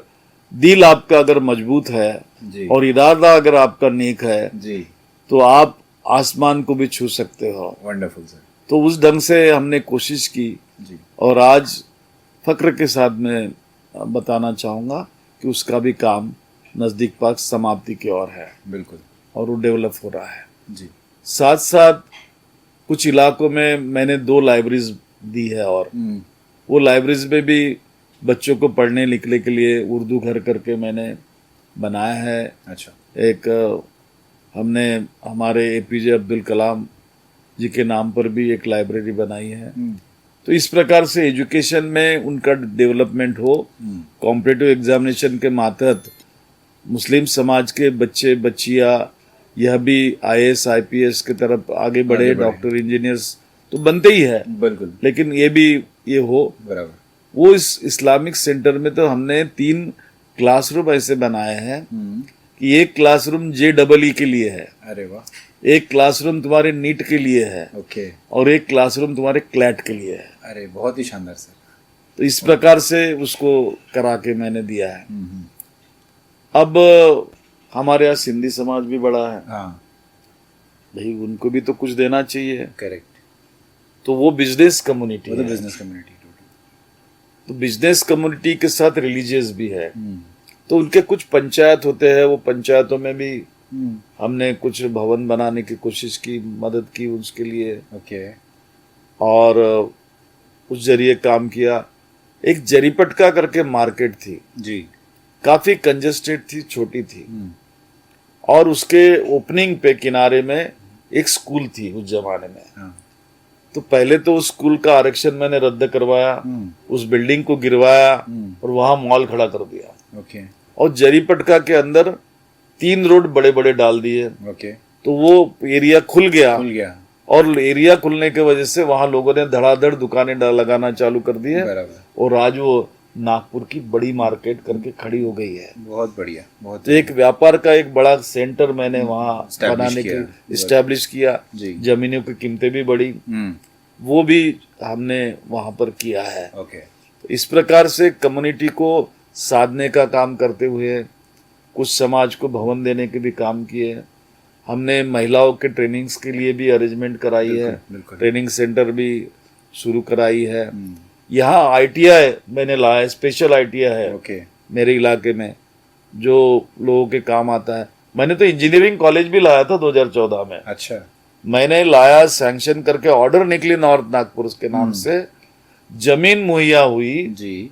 दिल आपका अगर मजबूत है जी और इरादा अगर आपका नेक है जी, तो आप आसमान को भी छू सकते हो। वंडरफुल सर, तो उस ढंग से हमने कोशिश की, जी और आज फक्र के साथ मैं बताना चाहूँगा कि उसका भी काम नज़दीक पास समाप्ति की ओर है बिल्कुल, और वो डेवलप हो रहा है। जी साथ साथ कुछ इलाकों में मैंने 2 लाइब्रेरीज दी है, और वो लाइब्रेरीज में भी बच्चों को पढ़ने लिखने के लिए उर्दू घर करके मैंने बनाया है। अच्छा, एक हमने हमारे एपीजे अब्दुल कलाम जी के नाम पर भी एक लाइब्रेरी बनाई है। तो इस प्रकार से एजुकेशन में उनका डेवलपमेंट हो, कॉम्पिटिटिव एग्जामिनेशन के मातहत मुस्लिम समाज के बच्चे बच्चियां यह भी आईएएस आईपीएस की तरफ आगे बढ़े, डॉक्टर इंजीनियर्स तो बनते ही है, बिल्कुल, लेकिन ये भी ये हो। बराबर, वो इस इस्लामिक सेंटर में तो हमने 3 क्लासरूम ऐसे बनाए हैं कि एक क्लासरूम JEE के लिए है, अरे वाह, एक क्लासरूम तुम्हारे नीट के लिए है, ओके, और एक क्लासरूम तुम्हारे क्लैट के लिए है। अरे बहुत ही शानदार सर, तो इस प्रकार से उसको करा के मैंने दिया है। अब हमारे यहाँ सिंधी समाज भी बड़ा है, हाँ, भाई उनको भी तो कुछ देना चाहिए। करेक्ट, तो वो बिजनेस कम्युनिटी वो तो है, बिजनेस कम्युनिटी तो बिजनेस कम्युनिटी के साथ रिलीजियस भी है। तो उनके कुछ पंचायत होते हैं, वो पंचायतों में भी हमने कुछ भवन बनाने की कोशिश की, मदद की उसके लिए, ओके, और उस जरिए काम किया। एक जरीपटका करके मार्केट थी, जी, काफी कंजेस्टेड थी, छोटी थी, और उसके ओपनिंग पे किनारे में एक स्कूल थी उस जमाने में। हाँ, तो पहले तो उस स्कूल का आरक्षण मैंने रद्द करवाया, उस बिल्डिंग को गिरवाया और वहां मॉल खड़ा कर दिया, ओके, और जरीपटका के अंदर 3 रोड बड़े बड़े डाल दिए। ओके, तो वो एरिया खुल गया, खुल गया, और एरिया खुलने की वजह से वहां लोगों ने धड़ाधड़ दुकानें लगाना चालू कर दी है, बराबर, और आज वो नागपुर की बड़ी मार्केट करके खड़ी हो गई है। बहुत बढ़िया, बहुत तो एक व्यापार का एक बड़ा सेंटर मैंने वहां Establish बनाने किया। की इस्टेब्लिश किया। जी। जमीनों की कीमतें भी बढ़ी, वो भी हमने वहां पर किया है। ओके, तो इस प्रकार से कम्युनिटी को साधने का काम करते हुए कुछ समाज को भवन देने के भी काम किए। हमने महिलाओं के ट्रेनिंग्स के लिए भी अरेंजमेंट कराई है, बिल्कुल, ट्रेनिंग सेंटर भी शुरू कराई है। यहाँ ITI मैंने लाया, स्पेशल ITI है ओके, मेरे इलाके में जो लोगों के काम आता है। मैंने तो इंजीनियरिंग कॉलेज भी लाया था 2014 में, अच्छा, मैंने लाया, सैंक्शन करके ऑर्डर निकली नॉर्थ नागपुर के नाम से, जमीन मुहैया हुई, जी,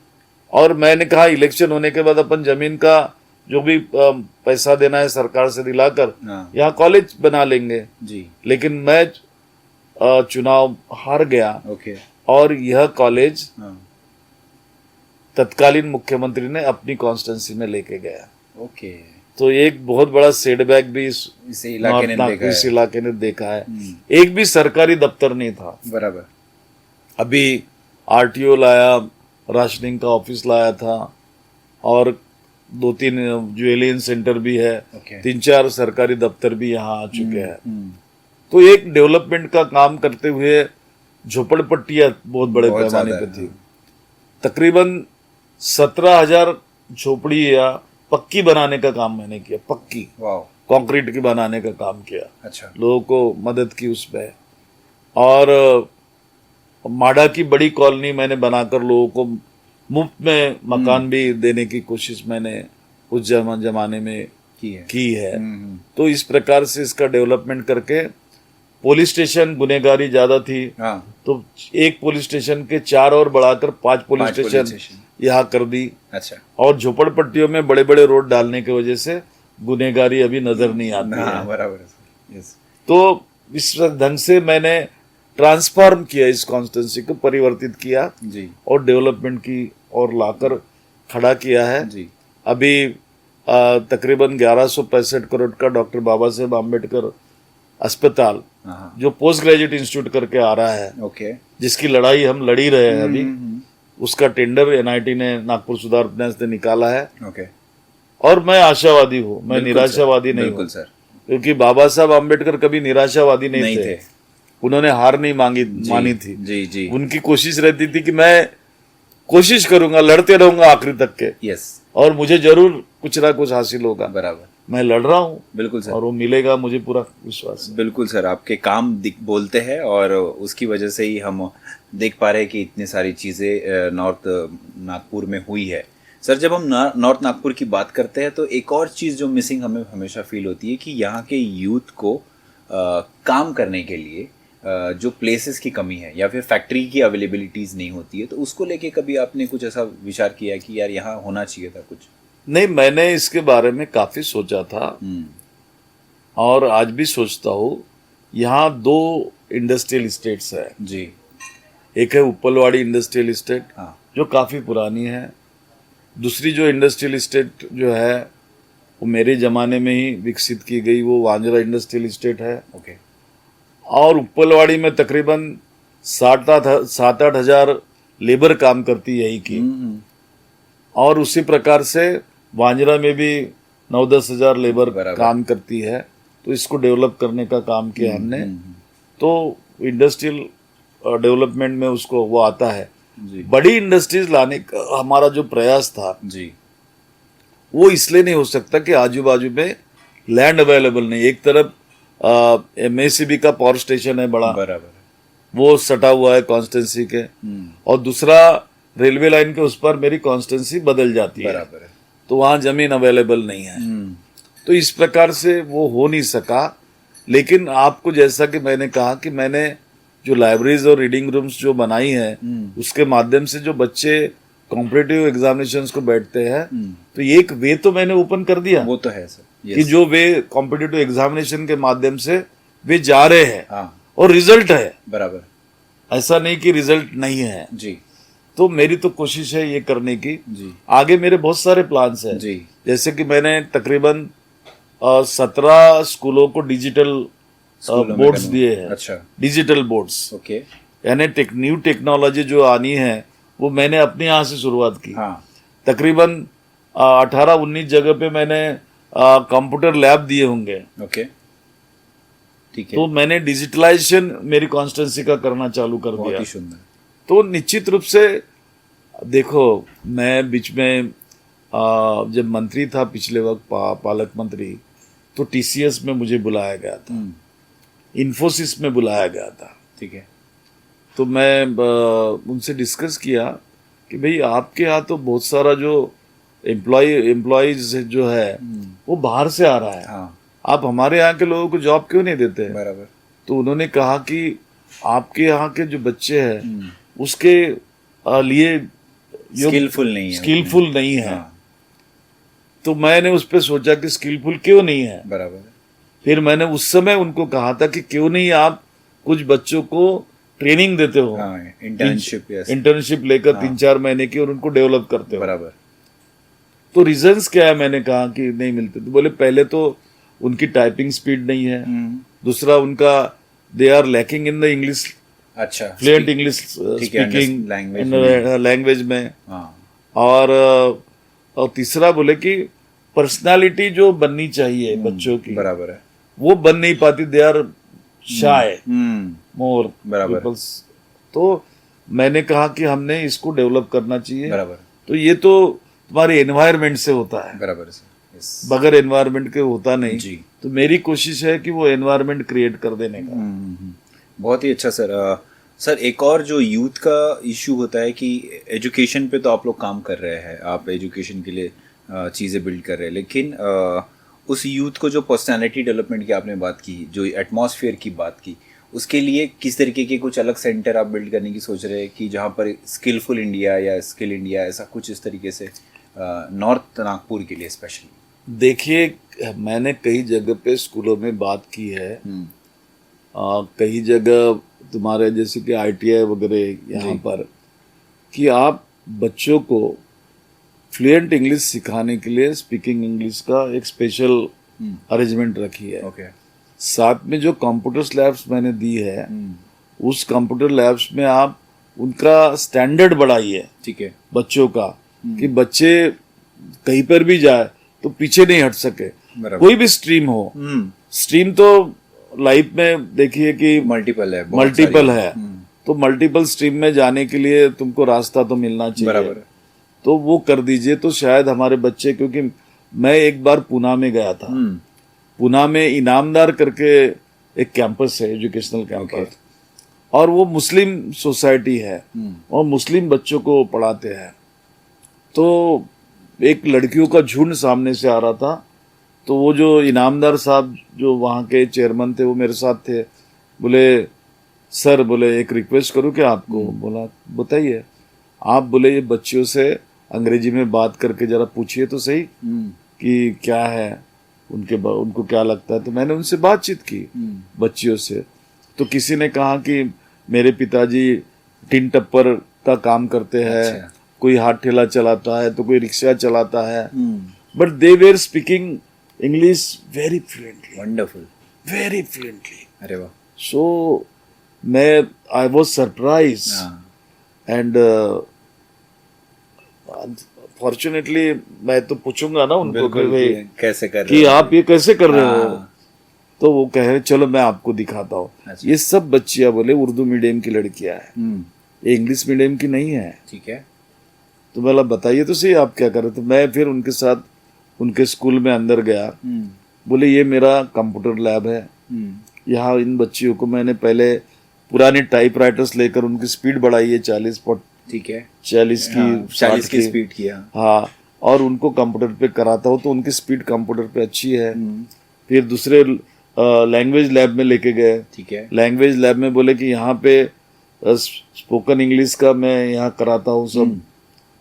और मैंने कहा इलेक्शन होने के बाद अपन जमीन का जो भी पैसा देना है सरकार से दिलाकर हाँ, यहाँ कॉलेज बना लेंगे। जी, लेकिन मैं चुनाव हार गया, ओके, और यह कॉलेज हाँ, तत्कालीन मुख्यमंत्री ने अपनी कॉन्स्टिट्यूंसी में लेके गया। ओके, तो एक बहुत बड़ा सेटबैक भी इस इलाके ने देखा इस है, इलाके ने देखा है। एक भी सरकारी दफ्तर नहीं था। बराबर, अभी RTO लाया, राशनिंग का ऑफिस लाया था, और 2-3 जो एलियन सेंटर भी है, Okay. 3-4 सरकारी दफ्तर भी यहाँ आ चुके हैं। तो एक डेवलपमेंट का काम करते हुए झोपड़पट्टियां बहुत बड़े बहुत पैमाने ज्यादा पे है, थी। तकरीबन 17,000 झोपड़ियां पक्की बनाने का काम मैंने किया, पक्की वाह, कंक्रीट की बनाने का काम किया, अच्छा, लोगों को मदद की उसमें। और माडा की बड़ी कॉलोनी मैंने बनाकर लोगों को मुफ्त में मकान भी देने की कोशिश मैंने उस जमाने में की है। तो इस प्रकार से इसका डेवलपमेंट करके, पुलिस स्टेशन गुनेगारी ज्यादा थी, हाँ, तो एक पुलिस स्टेशन के 4 और बढ़ाकर 5 पुलिस स्टेशन यहाँ कर दी। अच्छा, और झोपड़पट्टियों में बड़े बड़े रोड डालने की वजह से गुनेगारी अभी नजर नहीं आती हाँ, है। बराबर है, यस, तो इस ढंग से मैंने ट्रांसफॉर्म किया, इस कॉन्स्टिट्यूंसी को परिवर्तित किया जी, और डेवलपमेंट की और लाकर खड़ा किया है। जी, अभी तकरीबन 1165 करोड़ का डॉक्टर बाबा साहेब आम्बेडकर अस्पताल, हाँ, जो पोस्ट ग्रेजुएट इंस्टीट्यूट करके आ रहा है, ओके, जिसकी लड़ाई हम लड़ी रहे हैं अभी, उसका टेंडर एनआईटी ने, नागपुर सुधार उपन्यास ने निकाला है। ओके, और मैं आशावादी हूँ, मैं बिल्कुल निराशावादी सर, नहीं बिल्कुल हूँ, सर, क्योंकि बाबा साहब आम्बेडकर कभी निराशावादी नहीं नहीं थे। थे, उन्होंने हार नहीं मानी थी। जी, जी, उनकी कोशिश रहती थी कि मैं कोशिश करूंगा, लड़ते रहूंगा आखिरी तक के, यस, और मुझे जरूर कुछ ना कुछ हासिल होगा। बराबर, मैं लड़ रहा हूँ बिल्कुल सर, और वो मिलेगा, मुझे पूरा विश्वास है। बिल्कुल सर, आपके काम बोलते हैं और उसकी वजह से ही हम देख पा रहे हैं कि इतनी सारी चीज़ें नॉर्थ नागपुर में हुई है। सर, जब हम नॉर्थ नागपुर की बात करते हैं तो एक और चीज़ जो मिसिंग हमें हमेशा फील होती है कि यहाँ के यूथ को काम करने के लिए जो प्लेसेस की कमी है या फिर फैक्ट्री की अवेलेबिलिटीज़ नहीं होती है, तो उसको लेके कभी आपने कुछ ऐसा विचार किया कि यार यहाँ होना चाहिए था कुछ? नहीं, मैंने इसके बारे में काफी सोचा था और आज भी सोचता हूँ। यहाँ 2 इंडस्ट्रियल स्टेट्स है जी, एक है उपलवाड़ी इंडस्ट्रियल स्टेट, हाँ, जो काफी पुरानी है। दूसरी जो इंडस्ट्रियल स्टेट जो है वो मेरे जमाने में ही विकसित की गई, वो वांजरा इंडस्ट्रियल स्टेट है। ओके, और उपलवाड़ी में तकरीबन 7-8 हजार लेबर काम करती है यही की, और उसी प्रकार से वांजरा में भी 9-10 हजार लेबर काम करती है। तो इसको डेवलप करने का काम किया हमने। तो इंडस्ट्रियल डेवलपमेंट में उसको वो आता है। जी, बड़ी इंडस्ट्रीज लाने का हमारा जो प्रयास था, जी, वो इसलिए नहीं हो सकता कि आजू बाजू में लैंड अवेलेबल नहीं। एक तरफ एमएससीबी का पावर स्टेशन है बड़ा, बराबर, वो सटा हुआ है कॉन्स्टेंसी के, और दूसरा रेलवे लाइन के उस पर मेरी कॉन्स्टेंसी बदल जाती है, बराबर है, तो वहां जमीन अवेलेबल नहीं है। तो इस प्रकार से वो हो नहीं सका। लेकिन आपको जैसा कि मैंने कहा कि मैंने जो लाइब्रेरीज और रीडिंग रूम्स जो बनाई है, उसके माध्यम से जो बच्चे कॉम्पिटिटिव एग्जामिनेशंस को बैठते हैं, तो एक वे तो मैंने ओपन कर दिया, वो तो है सर, कि जो वे कॉम्पिटिटिव एग्जामिनेशन के माध्यम से वे जा रहे हैं, हाँ, और रिजल्ट है, बराबर, ऐसा नहीं कि रिजल्ट नहीं है। जी, तो मेरी तो कोशिश है ये करने की। जी, आगे मेरे बहुत सारे प्लान्स हैं, जी, जैसे कि मैंने तकरीबन 17 स्कूलों को डिजिटल बोर्ड्स दिए हैं। अच्छा, डिजिटल बोर्ड्स, ओके, यानी न्यू टेक्नोलॉजी जो आनी है वो मैंने अपने यहाँ से शुरुआत की। हाँ, तकरीबन 18-19 जगह पे मैंने कंप्यूटर लैब दिए होंगे। ओके, ठीक है, तो मैंने डिजिटलाइजेशन मेरी कॉन्स्टेंसी का करना चालू कर बहुत दिया। ही सुंदर, तो निश्चित रूप से देखो, मैं बीच में जब मंत्री था पिछले वक्त, पालक मंत्री, तो टीसीएस में मुझे बुलाया गया था, इन्फोसिस में बुलाया गया था। ठीक है, तो मैं उनसे डिस्कस किया कि भाई आपके यहाँ तो बहुत सारा जो एम्प्लॉयज जो है वो बाहर से आ रहा है, हाँ, आप हमारे यहाँ के लोगों को जॉब क्यों नहीं देते हैं? बराबर, तो उन्होंने कहा कि आपके यहाँ के जो बच्चे हैं उसके लिए स्किलफुल नहीं है। हाँ, तो मैंने उस पर सोचा कि स्किलफुल क्यों नहीं है। बराबर, फिर मैंने उस समय उनको कहा था कि क्यों नहीं आप कुछ बच्चों को ट्रेनिंग देते हो, हाँ, इंटर्नशिप लेकर 3-4 महीने की, और उनको डेवलप करते हो। बराबर, तो रीजंस क्या है, मैंने कहा कि नहीं मिलते। तो बोले पहले तो उनकी टाइपिंग स्पीड नहीं है, दूसरा उनका they are lacking in the English, अच्छा, फ्लुएंट इंग्लिश स्पीकिंग लैंग्वेज में, हाँ, और और तीसरा बोले कि पर्सनालिटी जो बननी चाहिए बच्चों की, बराबर है। वो बन नहीं पाती। दे आर शाय मोर बराबर। पीपल्स। तो मैंने कहा कि हमने इसको डेवलप करना चाहिए। बराबर। तो ये तो तुम्हारे एनवायरनमेंट से होता है, बराबर सर। Yes. बगैर एनवायरनमेंट के होता नहीं जी। तो मेरी कोशिश है कि वो एनवायरनमेंट क्रिएट कर देने का। बहुत ही अच्छा सर। सर एक और जो यूथ का इशू होता है कि एजुकेशन पे तो आप लोग काम कर रहे हैं, आप एजुकेशन के लिए चीज़ें बिल्ड कर रहे हैं, लेकिन उस यूथ को जो पर्सनालिटी डेवलपमेंट की आपने बात की, जो एटमॉस्फेयर की बात की, उसके लिए किस तरीके के कुछ अलग सेंटर आप बिल्ड करने की सोच रहे हैं कि जहाँ पर स्किलफुल इंडिया या स्किल इंडिया ऐसा कुछ इस तरीके से नॉर्थ नागपुर के लिए स्पेशली? देखिए मैंने कई जगह पे स्कूलों में बात की है। कई जगह तुम्हारे जैसे कि ITI वगैरह यहाँ पर, कि आप बच्चों को फ्लुएंट इंग्लिश सिखाने के लिए स्पीकिंग इंग्लिश का एक स्पेशल अरेंजमेंट रखी है। ओके। साथ में जो कंप्यूटर लैब्स मैंने दी है, उस कंप्यूटर लैब्स में आप उनका स्टैंडर्ड बढ़ाइए, ठीक है, बच्चों का, कि बच्चे कहीं पर भी जाए तो पीछे नहीं हट सके। कोई भी स्ट्रीम हो, स्ट्रीम तो लाइफ में देखिए कि मल्टीपल है, मल्टीपल है, तो मल्टीपल स्ट्रीम में जाने के लिए तुमको रास्ता तो मिलना चाहिए। बराबर। तो वो कर दीजिए तो शायद हमारे बच्चे, क्योंकि मैं एक बार पुणे में गया था, पुणे में इनामदार करके एक कैंपस है, एजुकेशनल कैंपस, और वो मुस्लिम सोसाइटी है और मुस्लिम बच्चों को पढ़ाते हैं। तो एक लड़कियों का झुंड सामने से आ रहा था, तो वो जो इनामदार साहब जो वहाँ के चेयरमैन थे वो मेरे साथ थे। बोले सर, बोले एक रिक्वेस्ट करूँ क्या आपको? बोला बताइए। आप बोले ये बच्चियों से अंग्रेजी में बात करके जरा पूछिए तो सही कि क्या है उनको क्या लगता है। तो मैंने उनसे बातचीत की बच्चियों से, तो किसी ने कहा कि मेरे पिताजी टिन टप्पर का काम करते हैं। अच्छा। कोई हाथ ठेला चलाता है, तो कोई रिक्शा चलाता है, but they were speaking English very fluently. Wonderful. Very fluently. अरे वाह। So I was surprise and fortunately मैं तो पूछूंगा ना उनको कि भाई कैसे कर रहे कि हो, आप ये कैसे कर रहे हो। तो वो कहे चलो मैं आपको दिखाता हूँ। अच्छा। ये सब बच्चियां बोले उर्दू मीडियम की लड़कियां हैं, ये इंग्लिश मीडियम की नहीं है। ठीक है। तो बोला बताइए तो सही आप क्या कर रहे थे। मैं फिर उनके साथ उनके स्कूल में अंदर गया। बोले ये मेरा कंप्यूटर लैब है, यहाँ इन बच्चियों को मैंने पहले पुराने टाइपराइटर्स लेकर उनकी स्पीड बढ़ाई है 40 ठीक है, 40 की 40 की स्पीड किया। हाँ, और उनको कंप्यूटर पे कराता हूँ तो उनकी स्पीड कंप्यूटर पे अच्छी है। फिर दूसरे लैंग्वेज लैब में लेके गए। ठीक है। लैंग्वेज लैब में बोले कि यहाँ पे स्पोकन इंग्लिश का मैं यहाँ कराता हूँ सब,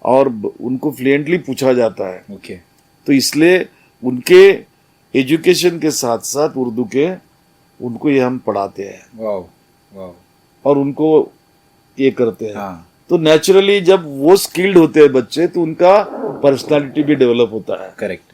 और उनको फ्लुएंटली पूछा जाता है। ओके। तो इसलिए उनके एजुकेशन के साथ साथ उर्दू के उनको ये हम पढ़ाते हैं। Wow wow. और उनको ये करते हैं। हाँ। तो नेचुरली जब वो स्किल्ड होते हैं बच्चे, तो उनका पर्सनालिटी भी डेवलप होता है। करेक्ट।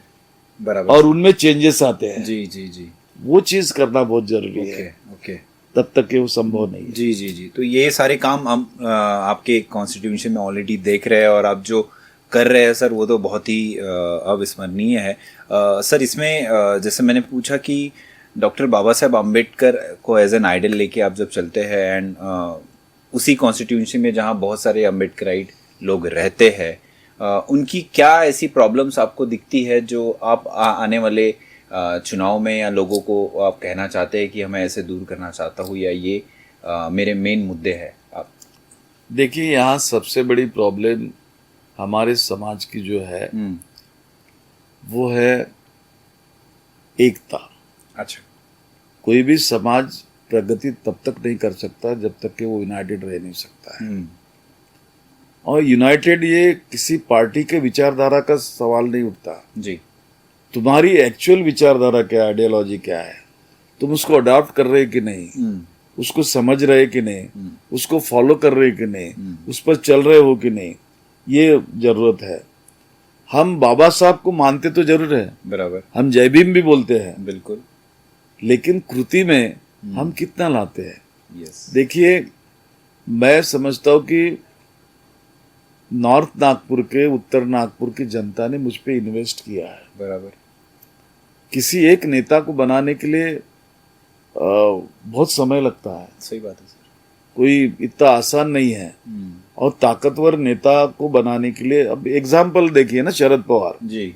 बराबर। और उनमें चेंजेस आते हैं। जी जी जी। वो चीज करना बहुत जरूरी है। ओके। तब तक कि वो संभव नहीं है। जी जी जी। तो ये सारे काम हम आपके कॉन्स्टिट्यूशन में ऑलरेडी देख रहे हैं, और आप जो कर रहे हैं सर वो तो बहुत ही अविस्मरणीय है। सर इसमें जैसे मैंने पूछा कि डॉक्टर बाबा साहेब आम्बेडकर को एज एन आइडल लेके आप जब चलते हैं, एंड उसी कॉन्स्टिट्यूंसी में जहाँ बहुत सारे अम्बेडकराइट लोग रहते हैं, उनकी क्या ऐसी प्रॉब्लम्स आपको दिखती है जो आप आने वाले चुनाव में या लोगों को आप कहना चाहते हैं कि हमें ऐसे दूर करना चाहता हूँ, या ये मेरे मेन मुद्दे हैं? आप देखिए, यहाँ सबसे बड़ी प्रॉब्लम हमारे समाज की जो है वो है एकता। अच्छा। कोई भी समाज प्रगति तब तक नहीं कर सकता जब तक कि वो यूनाइटेड रह नहीं सकता है। और यूनाइटेड ये किसी पार्टी के विचारधारा का सवाल नहीं उठता जी। तुम्हारी एक्चुअल विचारधारा क्या है, आइडियोलॉजी क्या है, तुम उसको अडॉप्ट कर रहे कि नहीं, उसको समझ रहे कि नहीं, उसको फॉलो कर रहे कि नहीं, उस पर चल रहे हो कि नहीं, ये जरूरत है। हम बाबा साहब को मानते तो जरूर है, बराबर, हम जय भीम भी बोलते हैं, बिल्कुल, लेकिन कृति में हम कितना लाते हैं। यस। देखिए, मैं समझता हूं कि नॉर्थ नागपुर के, उत्तर नागपुर की जनता ने मुझ पे इन्वेस्ट किया है। बराबर। किसी एक नेता को बनाने के लिए बहुत समय लगता है, सही बात है सर। कोई इतना आसान नहीं है। और ताकतवर नेता को बनाने के लिए, अब एग्जाम्पल देखिए ना, शरद पवार जी।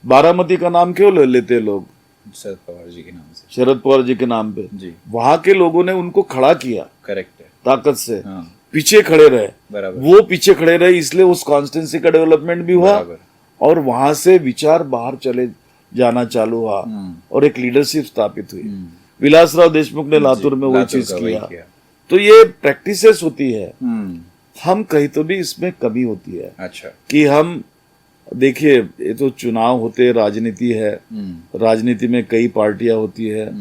बारामती का नाम क्यों लेते हैं लोग? शरद पवार जी के नाम से। शरद पवार जी के नाम पे। जी। वहां के लोगों ने उनको खड़ा किया, करेक्ट है। ताकत से। हाँ। पीछे खड़े रहे, बराबर। वो पीछे खड़े रहे, इसलिए उस कॉन्स्टिट्यूंसी का डेवलपमेंट भी हुआ। बराबर। और वहां से विचार बाहर चले जाना चालू हुआ और एक लीडरशिप स्थापित हुई। विलासराव देशमुख ने लातूर में वही चीज किया। तो ये प्रैक्टिसेस होती है। हम कहीं तो भी इसमें कमी होती है। अच्छा। कि हम देखिए, ये तो चुनाव होते, राजनीति है, राजनीति में कई पार्टियां होती है।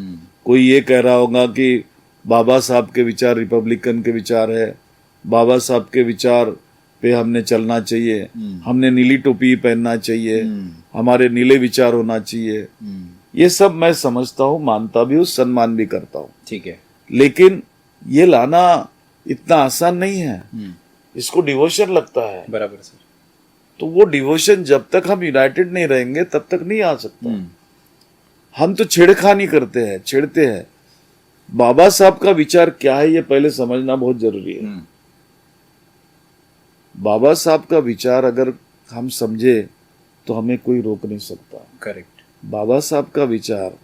कोई ये कह रहा होगा कि बाबा साहब के विचार रिपब्लिकन के विचार है, बाबा साहब के विचार पे हमने चलना चाहिए, हमने नीली टोपी पहनना चाहिए, हमारे नीले विचार होना चाहिए। ये सब मैं समझता हूँ, मानता भी हूँ, सम्मान भी करता हूँ। ठीक है। लेकिन ये लाना इतना आसान नहीं है, इसको डिवोशन लगता है। बराबर सर। तो वो डिवोशन जब तक हम यूनाइटेड नहीं रहेंगे तब तक नहीं आ सकता। हम तो छेड़खानी करते हैं, छेड़ते हैं। बाबा साहब का विचार क्या है ये पहले समझना बहुत जरूरी है। बाबा साहब का विचार अगर हम समझे तो हमें कोई रोक नहीं सकता। करेक्ट। बाबा साहब का विचार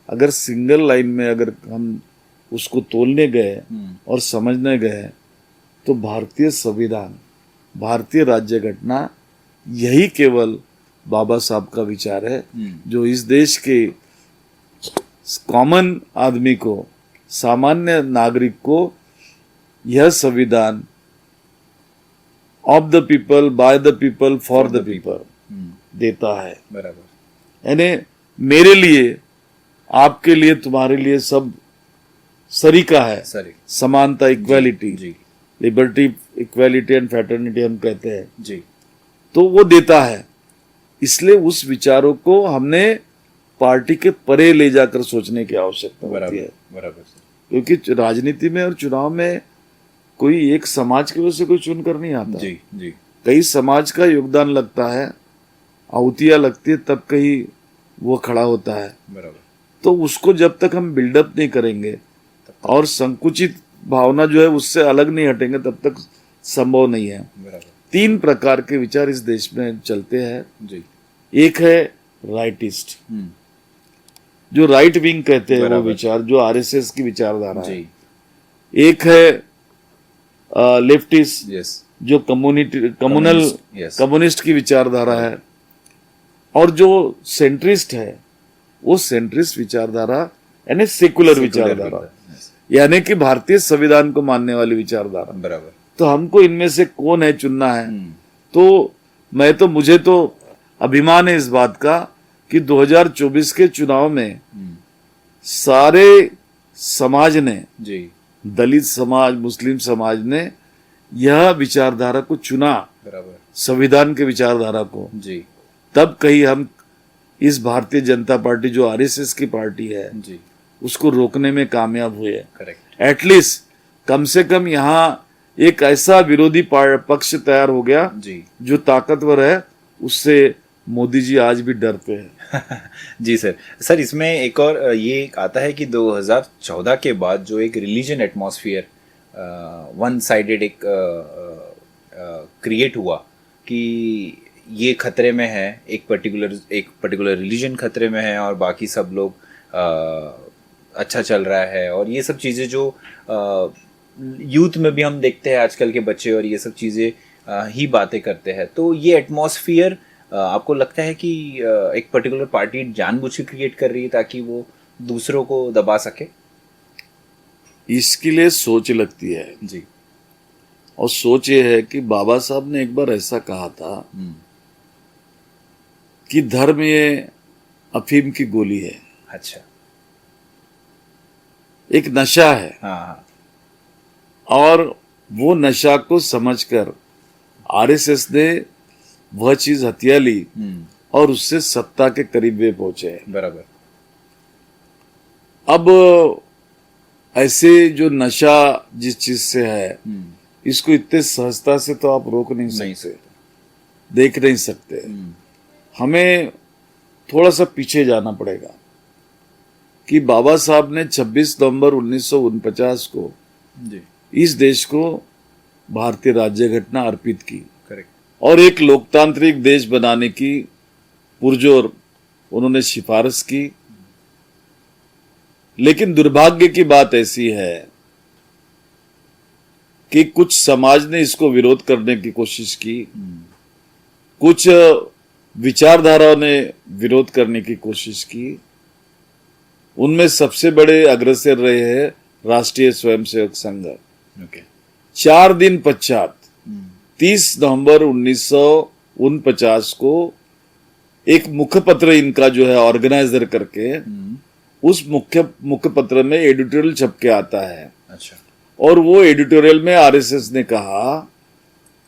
अगर सिंगल लाइन में अगर हम उसको तोलने गए और समझने गए तो भारतीय संविधान, भारतीय राज्य घटना, यही केवल बाबा साहब का विचार है जो इस देश के कॉमन आदमी को, सामान्य नागरिक को यह संविधान of the people, by the people, for the people देता है। बराबर। यानी मेरे लिए, आपके लिए, तुम्हारे लिए सब सरीका है। समानता, equality, liberty, equality and fraternity हम कहते हैं जी। तो वो देता है। इसलिए उस विचारों को हमने पार्टी के परे ले जाकर सोचने की आवश्यकता होती है। बराबर। क्योंकि राजनीति में और चुनाव में कोई एक समाज की वजह से कोई चुन कर नहीं आता। जी जी। कई समाज का योगदान लगता है, आहुतियां लगती है, तब कहीं वो खड़ा होता है। बराबर। तो उसको जब तक हम बिल्डअप नहीं करेंगे और संकुचित भावना जो है उससे अलग नहीं हटेंगे तब तक संभव नहीं है। बराबर। 3 प्रकार के विचार इस देश में चलते हैं जी। एक है राइटिस्ट, जो राइट विंग कहते हैं, वो विचार जो आरएसएस की विचारधारा है। एक है लेफ्टिस्ट, जो कम्युनिस्ट की विचारधारा है। और जो सेंट्रिस्ट है वो सेंट्रिस्ट विचारधारा, यानी सेकुलर विचारधारा, यानी कि भारतीय संविधान को मानने वाली विचारधारा। बराबर। तो हमको इनमें से कौन है चुनना है। तो मुझे तो अभिमान है इस बात का कि 2024 के चुनाव में सारे समाज ने जी, दलित समाज, मुस्लिम समाज ने यह विचारधारा को चुना, बराबर, संविधान के विचारधारा को जी। तब कहीं हम इस भारतीय जनता पार्टी जो आरएसएस की पार्टी है जी, उसको रोकने में कामयाब हुए। करेक्ट। एटलीस्ट कम से कम यहाँ एक ऐसा विरोधी पक्ष तैयार हो गया जी, जो ताकतवर है, उससे मोदी जी आज भी डरते हैं। जी सर, इसमें एक और ये आता है कि 2014 के बाद जो एक रिलीजन एटमॉस्फेयर वन साइडेड एक क्रिएट हुआ कि ये खतरे में है, एक पर्टिकुलर रिलीजन खतरे में है और बाकी सब लोग अच्छा चल रहा है, और ये सब चीज़ें जो यूथ में भी हम देखते हैं आजकल के बच्चे और ये सब चीज़ें ही बातें करते हैं। तो ये एटमॉस्फेयर आपको लगता है कि एक पर्टिकुलर पार्टी जानबूझ के क्रिएट कर रही है ताकि वो दूसरों को दबा सके? इसके लिए सोच लगती है जी, और सोच ये है कि बाबा साहब ने एक बार ऐसा कहा था कि धर्म ये अफीम की गोली है। अच्छा। एक नशा है। हाँ। और वो नशा को समझकर आरएसएस ने वह चीज हथिया ली और उससे सत्ता के करीब वे पहुंचे। बराबर। अब ऐसे जो नशा जिस चीज से है, इसको इतने सहजता से तो आप रोक नहीं नहीं सकते, देख नहीं सकते। हमें थोड़ा सा पीछे जाना पड़ेगा कि बाबा साहब ने 26 नवंबर 1949 को जी इस देश को भारतीय राज्य घटना अर्पित की करेक्ट और एक लोकतांत्रिक देश बनाने की पुरजोर उन्होंने सिफारिश की। लेकिन दुर्भाग्य की बात ऐसी है कि कुछ समाज ने इसको विरोध करने की कोशिश की, कुछ विचारधाराओं ने विरोध करने की कोशिश की। उनमें सबसे बड़े अग्रसर रहे हैं राष्ट्रीय स्वयंसेवक संघ। ओके 4 दिन पश्चात 30 नवंबर 1949 को एक मुखपत्र इनका जो है ऑर्गेनाइजर करके उस मुखपत्र में एडिटोरियल छप के आता है। अच्छा और वो एडिटोरियल में आरएसएस ने कहा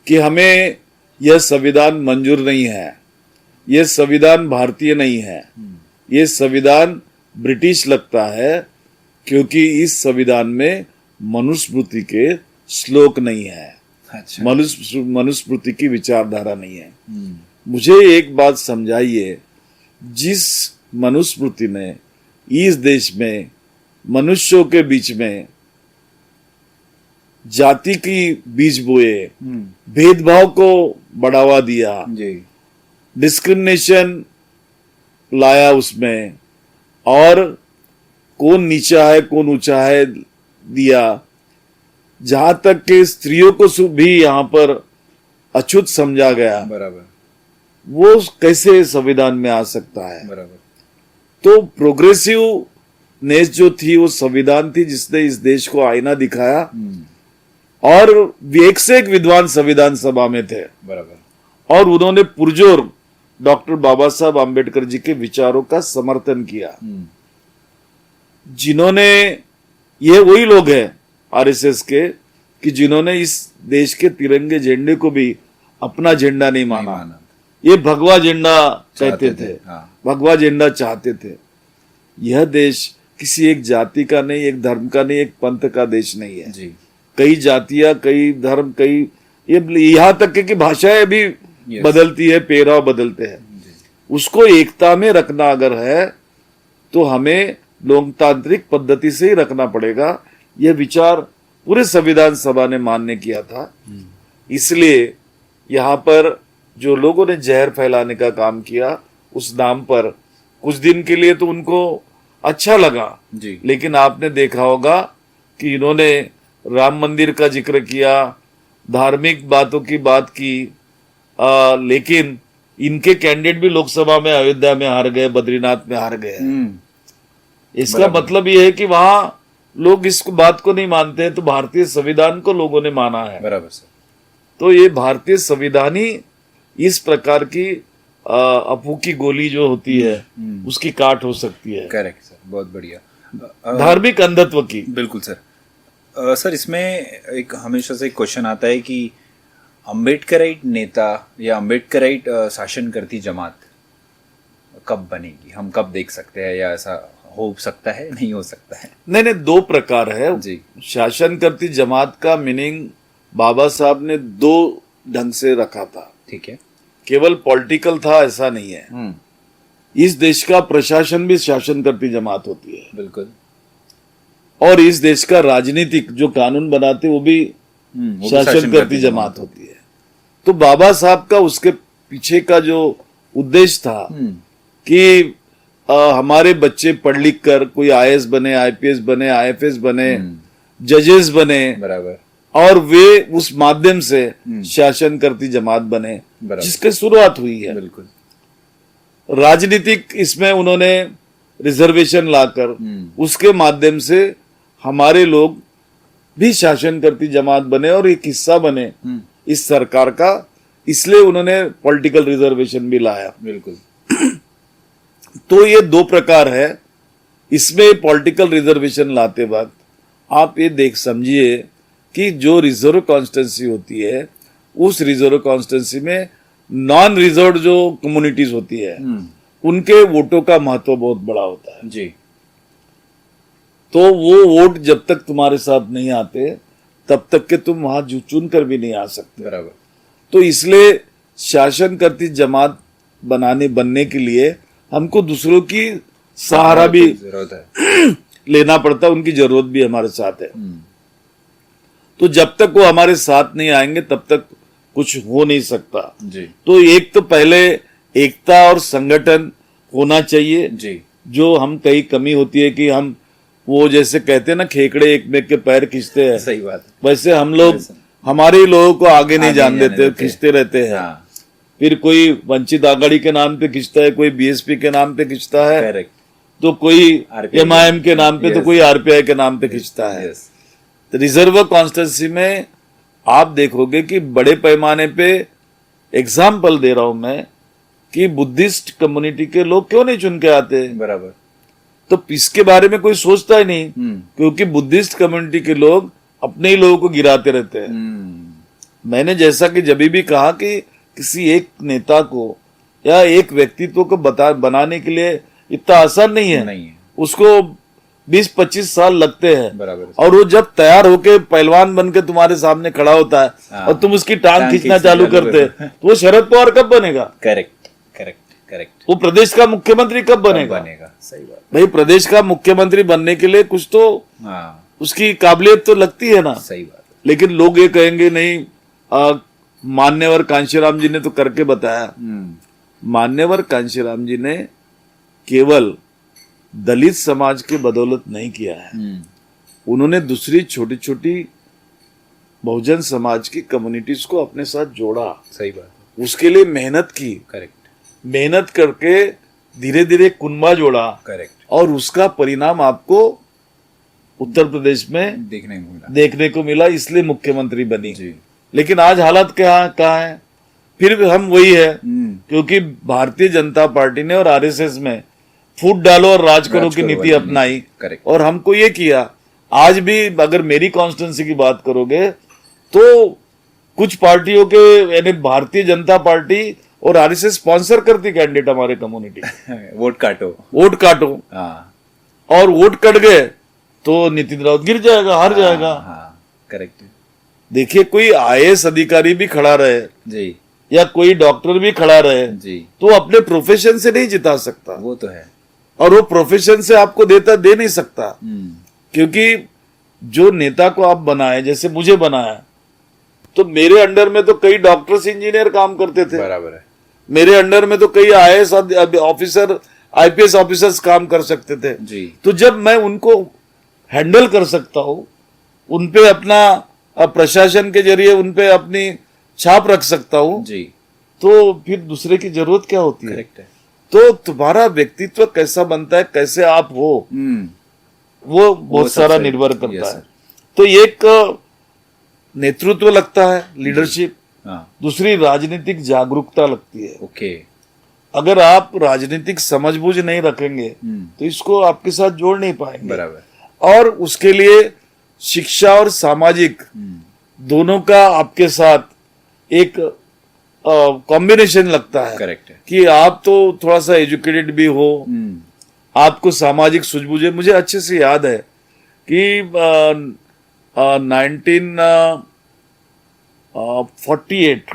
कि हमें यह संविधान मंजूर नहीं है, यह संविधान भारतीय नहीं है, यह संविधान ब्रिटिश लगता है क्योंकि इस संविधान में मनुस्मृति के श्लोक नहीं है, अच्छा मनुस्मृति की विचारधारा नहीं है। मुझे एक बात समझाइए, जिस मनुस्मृति ने इस देश में मनुष्यों के बीच में जाति की बीज बोए, भेदभाव को बढ़ावा दिया, जी डिस्क्रिमिनेशन लाया उसमें, और कौन नीचा है कौन ऊंचा है दिया, जहां तक कि स्त्रियों को भी यहां पर अछूत समझा गया, बराबर वो कैसे संविधान में आ सकता है? बराबर तो प्रोग्रेसिव नेस जो थी वो संविधान थी जिसने इस देश को आईना दिखाया, और एक से एक विद्वान संविधान सभा में थे बराबर और उन्होंने पुरजोर डॉक्टर बाबा साहब आम्बेडकर जी के विचारों का समर्थन किया। जिन्होंने, ये वही लोग हैं आरएसएस के कि जिन्होंने इस देश के तिरंगे झंडे को भी अपना झंडा नहीं माना। ये भगवा झंडा कहते थे, हाँ। भगवा झंडा चाहते थे। यह देश किसी एक जाति का नहीं, एक धर्म का नहीं, एक पंथ का देश नहीं है। जी कई जातियां, कई धर्म, कई ये यहाँ तक कि भाषाएं भी बदलती है, पेहराव बदलते हैं। उसको एकता में रखना अगर है तो हमें लोकतांत्रिक पद्धति से ही रखना पड़ेगा। यह विचार पूरे संविधान सभा ने मान्य किया था। इसलिए यहाँ पर जो लोगों ने जहर फैलाने का काम किया, उस नाम पर कुछ दिन के लिए तो उनको अच्छा लगा, जी लेकिन आपने देखा होगा कि इन्होंने राम मंदिर का जिक्र किया, धार्मिक बातों की बात की, लेकिन इनके कैंडिडेट भी लोकसभा में अयोध्या में हार गए, बद्रीनाथ में हार गए। इसका मतलब यह है कि वहां लोग इस बात को नहीं मानते हैं, तो भारतीय संविधान को लोगों ने माना है। बराबर सर। तो ये भारतीय संविधान ही इस प्रकार की अफू की गोली जो होती है उसकी काट हो सकती है। करेक्ट सर, बहुत बढ़िया। धार्मिक अंधत्व की। बिल्कुल सर। सर इसमें एक हमेशा से एक क्वेश्चन आता है कि अम्बेडकराइट नेता या अम्बेडकराइट शासन करती जमात कब बनेगी, हम कब देख सकते हैं, या ऐसा हो सकता है, नहीं हो सकता है? नहीं नहीं, दो प्रकार है जी। शासन करती जमात का मीनिंग बाबा साहब ने दो ढंग से रखा था। ठीक है। केवल पॉलिटिकल था ऐसा नहीं है। इस देश का प्रशासन भी शासन करती जमात होती है, बिल्कुल। और इस देश का राजनीतिक जो कानून बनाते वो भी शासन करती जमात होती है। तो बाबा साहब का उसके पीछे का जो उद्देश्य था कि हमारे बच्चे पढ़ लिख कर कोई आईएएस बने, आईपीएस बने, आईएफएस बने, जजेस बने, बराबर, और वे उस माध्यम से शासन करती जमात बने, जिसकी शुरुआत हुई है। बिल्कुल। राजनीतिक इसमें उन्होंने रिजर्वेशन लाकर उसके माध्यम से हमारे लोग भी शासन करती जमात बने और एक हिस्सा बने इस सरकार का, इसलिए उन्होंने पॉलिटिकल रिजर्वेशन भी लाया। बिल्कुल। तो ये दो प्रकार है। इसमें पॉलिटिकल रिजर्वेशन लाते वक्त आप ये देख समझिए कि जो रिजर्व कॉन्स्टिट्यूंसी होती है, उस रिजर्व कॉन्स्टिट्यूंसी में नॉन रिजर्व जो कम्युनिटीज होती है उनके वोटों का महत्व बहुत बड़ा होता है। जी। तो वो वोट जब तक तुम्हारे साथ नहीं आते तब तक के तुम वहां चुन कर भी नहीं आ सकते। बराबर। तो इसलिए शासन करती जमात बनने के लिए हमको दूसरों की सहारा भी जरूरत है। लेना पड़ता है, उनकी जरूरत भी हमारे साथ है। तो जब तक वो हमारे साथ नहीं आएंगे तब तक कुछ हो नहीं सकता जी। तो एक तो पहले एकता और संगठन होना चाहिए जी। जो हम कहीं कमी होती है कि हम वो जैसे कहते हैं ना खेकड़े एक में के पैर खींचते हैं, सही बात है। वैसे हम लोग हमारे ही लोगों को आगे नहीं जान देते, खींचते रहते हैं। हाँ। फिर कोई वंचित आघाड़ी के नाम पे खींचता है, कोई बीएसपी के नाम पे खींचता है, करेक्ट। तो कोई RPI एमआईएम के नाम पे, तो Yes. कोई आरपीआई के नाम पे खींचता है। यस। तो रिजर्व कॉन्स्टिट्यूंसी में आप देखोगे कि बड़े पैमाने पे एग्जाम्पल दे रहा हूं मैं कि बुद्धिस्ट कम्युनिटी के लोग क्यों नहीं चुन के आते, बराबर। तो इसके बारे में कोई सोचता ही नहीं, क्योंकि बुद्धिस्ट कम्युनिटी के लोग अपने ही लोगों को गिराते रहते हैं। मैंने जैसा कि जब भी कहा कि किसी एक नेता को या एक व्यक्तित्व को बनाने के लिए इतना आसान नहीं है, उसको 20-25 साल लगते हैं। बराबर। और वो जब तैयार होके पहलवान बन के तुम्हारे सामने खड़ा होता है और तुम उसकी टांग खींचना चालू करते तो वो शरद पवार कब बनेगा? Correct correct correct. वो प्रदेश का मुख्यमंत्री कब बनेगा? सही बात। भाई प्रदेश का मुख्यमंत्री बनने के लिए कुछ तो उसकी काबिलियत तो लगती है ना। सही बात। लेकिन लोग ये कहेंगे नहीं, मान्यवर कांशीराम जी ने तो करके बताया। मान्यवर कांशीराम जी ने केवल दलित समाज की बदौलत नहीं किया है, उन्होंने दूसरी छोटी छोटी बहुजन समाज की कम्युनिटीज को अपने साथ जोड़ा। सही बात। उसके लिए मेहनत की। करेक्ट। मेहनत करके धीरे धीरे कुनबा जोड़ा। करेक्ट। और उसका परिणाम आपको उत्तर प्रदेश में देखने को मिला, इसलिए मुख्यमंत्री बनी जी। लेकिन आज हालत कहाँ है? फिर भी हम वही है, क्योंकि भारतीय जनता पार्टी ने और आरएसएस में फूट डालो और राज करो की नीति अपनाई। और हमको ये किया। आज भी अगर मेरी कॉन्स्टिट्यूंसी की बात करोगे तो कुछ पार्टियों के यानी भारतीय जनता पार्टी और आरएसएस स्पॉन्सर करती कैंडिडेट हमारे कम्युनिटी वोट काटो। और वोट कट गए तो नितिन राउत गिर जाएगा, हार जाएगा। करेक्ट। देखिए कोई आईएएस अधिकारी भी खड़ा रहे जी, या कोई डॉक्टर भी खड़ा रहे जी, तो अपने प्रोफेशन से नहीं जिता सकता। वो तो है। और वो प्रोफेशन से आपको दे नहीं सकता, क्योंकि जो नेता को आप बनाए, जैसे मुझे बनाया, तो मेरे अंडर में तो कई डॉक्टर्स इंजीनियर काम करते थे। बराबर है। मेरे अंडर में तो कई आईएएस ऑफिसर आईपीएस ऑफिसर्स काम कर सकते थे जी। तो जब मैं उनको हैंडल कर सकता हूँ, उनपे अपना प्रशासन के जरिए उनपे अपनी छाप रख सकता हूँ जी, तो फिर दूसरे की जरूरत क्या होती है? करेक्ट है। तो तुम्हारा व्यक्तित्व कैसा बनता है, कैसे आप हो, वो बहुत सारा निर्भर करता है। तो एक नेतृत्व लगता है, लीडरशिप, दूसरी राजनीतिक जागरूकता लगती है। ओके। अगर आप राजनीतिक समझबूझ नहीं रखेंगे तो इसको आपके साथ जोड़ नहीं पाएंगे। बराबर। और उसके लिए शिक्षा और सामाजिक दोनों का आपके साथ एक कॉम्बिनेशन लगता है। करेक्ट है कि आप तो थोड़ा सा एजुकेटेड भी हो, आपको सामाजिक सूझबूझ है। मुझे अच्छे से याद है कि 1948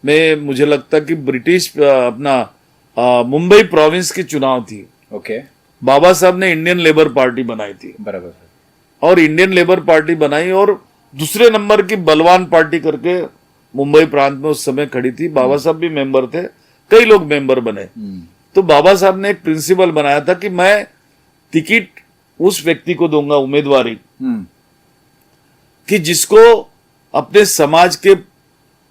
में मुझे लगता कि ब्रिटिश मुंबई प्रोविंस की चुनाव थी। ओके। बाबा साहब ने इंडियन लेबर पार्टी बनाई थी। बराबर। और इंडियन लेबर पार्टी बनाई और दूसरे नंबर की बलवान पार्टी करके मुंबई प्रांत में उस समय खड़ी थी। बाबा साहब भी मेंबर थे, कई लोग मेंबर बने। तो बाबा साहब ने एक प्रिंसिपल बनाया था कि मैं टिकट उस व्यक्ति को दूंगा, उम्मीदवारी, कि जिसको अपने समाज के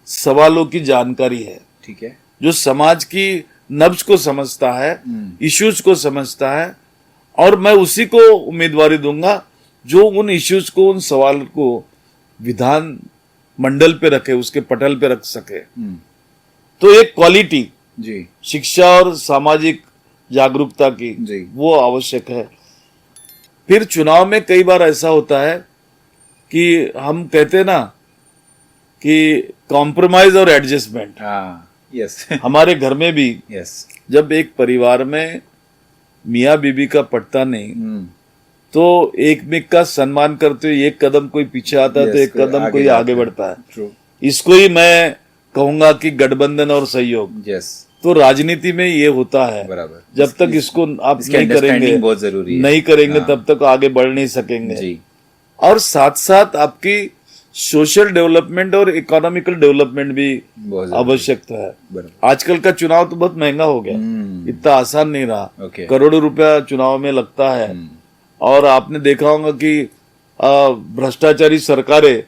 सवालों की जानकारी है। ठीक है। जो समाज की नब्ज को समझता है, इश्यूज को समझता है, और मैं उसी को उम्मीदवारी दूंगा जो उन इश्यूज को, उन सवाल को विधान मंडल पे रखे, उसके पटल पे रख सके। तो एक क्वालिटी जी, शिक्षा और सामाजिक जागरूकता की जी, वो आवश्यक है। फिर चुनाव में कई बार ऐसा होता है कि हम कहते हैं ना कि कॉम्प्रोमाइज और एडजस्टमेंट। यस। हमारे घर में भी यस, जब एक परिवार में मियाँ बीबी का पटता नहीं तो एक का सम्मान करते हुए एक कदम कोई पीछे आता है तो एक कदम कोई आगे बढ़ता है। True. इसको ही मैं कहूंगा कि गठबंधन और सहयोग। Yes. तो राजनीति में ये होता है, बराबर। जब तक इसको आप नहीं करेंगे, बहुत जरूरी है। नहीं करेंगे तब तक आगे बढ़ नहीं सकेंगे जी। और साथ साथ आपकी सोशल डेवलपमेंट और इकोनॉमिकल डेवलपमेंट भी आवश्यकता है। बराबर। आजकल का चुनाव तो बहुत महंगा हो गया, इतना आसान नहीं रहा। Okay. करोड़ों रुपया चुनाव में लगता है और आपने देखा होगा कि भ्रष्टाचारी सरकारें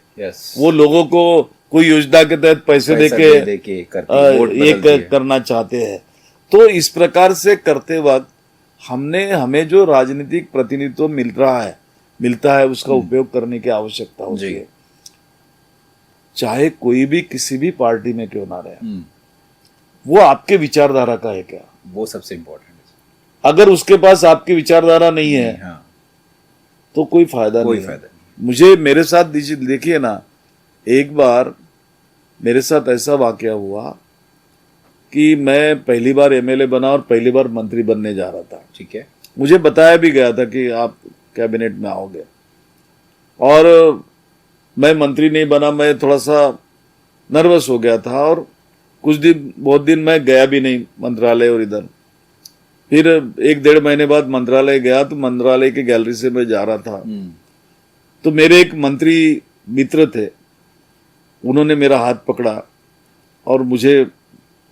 वो लोगों को कोई योजना के तहत पैसे देके ये करना चाहते हैं। तो इस प्रकार से करते वक्त हमें जो राजनीतिक प्रतिनिधित्व मिलता है उसका उपयोग करने की आवश्यकता होती है, चाहे कोई भी किसी भी पार्टी में क्यों ना रहे। वो आपके विचारधारा का है क्या, वो सबसे इम्पोर्टेंट है। अगर उसके पास आपकी विचारधारा नहीं है तो कोई फायदा नहीं। मुझे मेरे साथ देखिए ना, एक बार मेरे साथ ऐसा वाकया हुआ कि मैं पहली बार एमएलए बना और पहली बार मंत्री बनने जा रहा था। ठीक है। मुझे बताया भी गया था कि आप कैबिनेट में आओगे और मैं मंत्री नहीं बना। मैं थोड़ा सा नर्वस हो गया था और बहुत दिन मैं गया भी नहीं मंत्रालय। और इधर फिर 1-1.5 महीने बाद मंत्रालय गया तो मंत्रालय की गैलरी से मैं जा रहा था तो मेरे एक मंत्री मित्र थे, उन्होंने मेरा हाथ पकड़ा और मुझे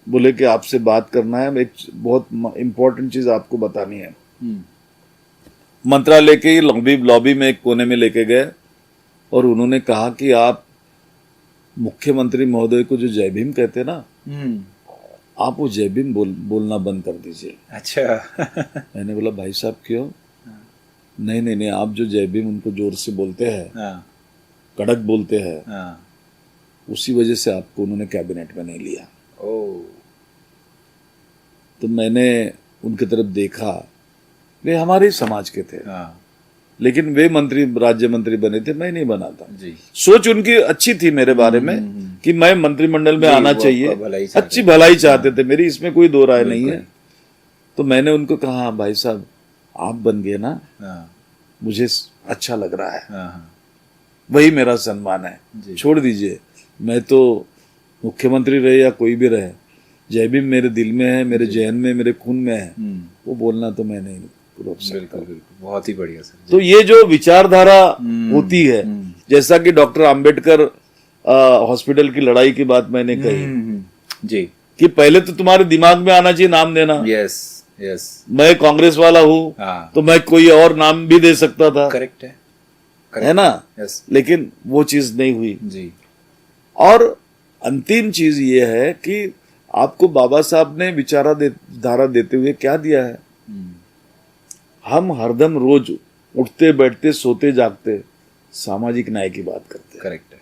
बोले कि आपसे बात करना है, एक बहुत इंपॉर्टेंट चीज आपको बतानी है। मंत्रालय के लॉबी में एक कोने में लेके गए और उन्होंने कहा कि आप मुख्यमंत्री महोदय को जो जय भीम कहते हैं ना, आप वो जय भीम बोलना बंद कर दीजिए। अच्छा। मैंने बोला भाई साहब क्यों? नहीं, आप जो जय भीम उनको जोर से बोलते हैं, कड़क बोलते हैं, उसी वजह से आपको उन्होंने कैबिनेट में नहीं लिया। तो मैंने उनकी तरफ देखा, वे हमारे समाज के थे लेकिन वे राज्य मंत्री बने थे, मैं नहीं बना था। सोच उनकी अच्छी थी मेरे बारे में कि मैं मंत्रिमंडल में आना चाहिए, अच्छी भलाई चाहते थे मेरी, इसमें कोई दो राय नहीं है। तो मैंने उनको कहा भाई साहब आप बन गए ना, मुझे अच्छा लग रहा है, वही मेरा सम्मान है, छोड़ दीजिए। मैं तो मुख्यमंत्री रहे या कोई भी रहे, जय भीम मेरे दिल में है, मेरे जहन में, मेरे खून में है, वो बोलना तो मैं नहीं रोक सकता। बिल्कुल, बहुत ही बढ़िया सर। तो ये जो विचारधारा होती है, जैसा कि डॉक्टर आम्बेडकर हॉस्पिटल की लड़ाई की बात मैंने कही जी, कि पहले तो तुम्हारे दिमाग में आना चाहिए नाम देना। यस, मैं कांग्रेस वाला हूँ तो मैं कोई और नाम भी दे सकता था। करेक्ट है ना? लेकिन वो चीज नहीं हुई जी। और अंतिम चीज ये है कि आपको बाबा साहब ने विचारधारा देते हुए क्या दिया है? हम हरदम रोज उठते बैठते सोते जागते सामाजिक न्याय की बात करते हैं। करेक्ट है,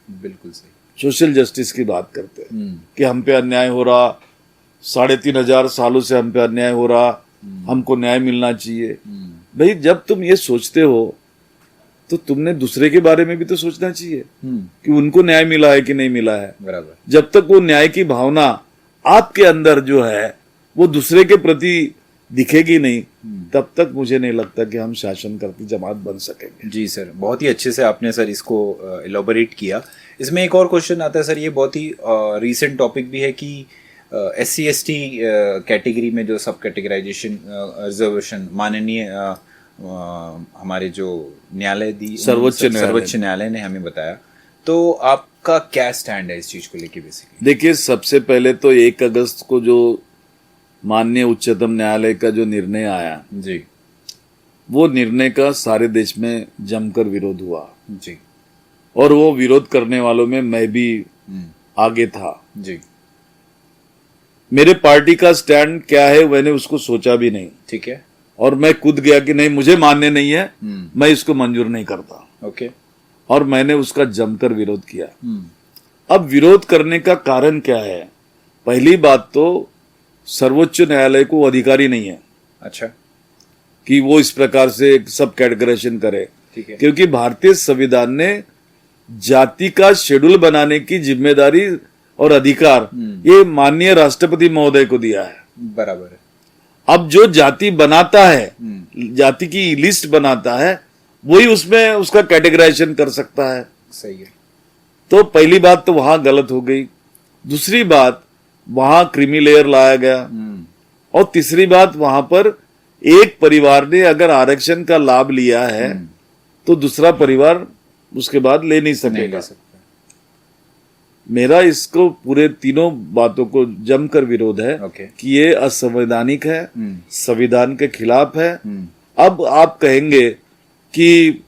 बिल्कुल सही। सोशल जस्टिस की बात करते हैं कि हम पे अन्याय हो रहा, 3500 सालों से हम पे अन्याय हो रहा, हमको न्याय मिलना चाहिए। भाई जब तुम ये सोचते हो तो तुमने दूसरे के बारे में भी तो सोचना चाहिए कि उनको न्याय मिला है कि नहीं मिला है। बराबर। जब तक वो न्याय की भावना आपके अंदर जो है वो दूसरे के प्रति दिखेगी नहीं, तब तक मुझे नहीं लगता कि हम शासन करती जमात बन सकेंगे। जी सर, बहुत ही अच्छे से आपने सर इसको एलोबरेट किया। इसमें एक और क्वेश्चन आता है सर, ये बहुत ही रीसेंट टॉपिक भी है कि SC/ST कैटेगरी में जो सब कैटेगराइजेशन रिजर्वेशन माननीय हमारे जो सर्वोच्च न्यायालय ने हमें बताया, तो आपका क्या स्टैंड है इस चीज को लेके? बेसिकली देखिए, सबसे पहले तो 1 अगस्त को जो माननीय उच्चतम न्यायालय का जो निर्णय आया जी, वो निर्णय का सारे देश में जमकर विरोध हुआ जी, और वो विरोध करने वालों में मैं भी आगे था जी। मेरे पार्टी का स्टैंड क्या है मैंने उसको सोचा भी नहीं। ठीक है। और मैं कूद गया कि नहीं, मुझे मान्य नहीं है, मैं इसको मंजूर नहीं करता। ओके। और मैंने उसका जमकर विरोध किया। अब विरोध करने का कारण क्या है? पहली बात तो सर्वोच्च न्यायालय को अधिकारी नहीं है अच्छा कि वो इस प्रकार से सब कैटेगराइजेशन करे। ठीक है। क्योंकि भारतीय संविधान ने जाति का शेड्यूल बनाने की जिम्मेदारी और अधिकार ये माननीय राष्ट्रपति महोदय को दिया है। बराबर है। अब जो जाति बनाता है जाति की लिस्ट बनाता है वही उसमें उसका कैटेगराइजेशन कर सकता है। सही है। तो पहली बात तो वहां गलत हो गई, दूसरी बात वहां क्रीमी लेयर लाया गया, और तीसरी बात वहां पर एक परिवार ने अगर आरक्षण का लाभ लिया है तो दूसरा परिवार उसके बाद ले नहीं सकेगा। मेरा इसको पूरे तीनों बातों को जमकर विरोध है कि ये असंवैधानिक है, संविधान के खिलाफ है। अब आप कहेंगे कि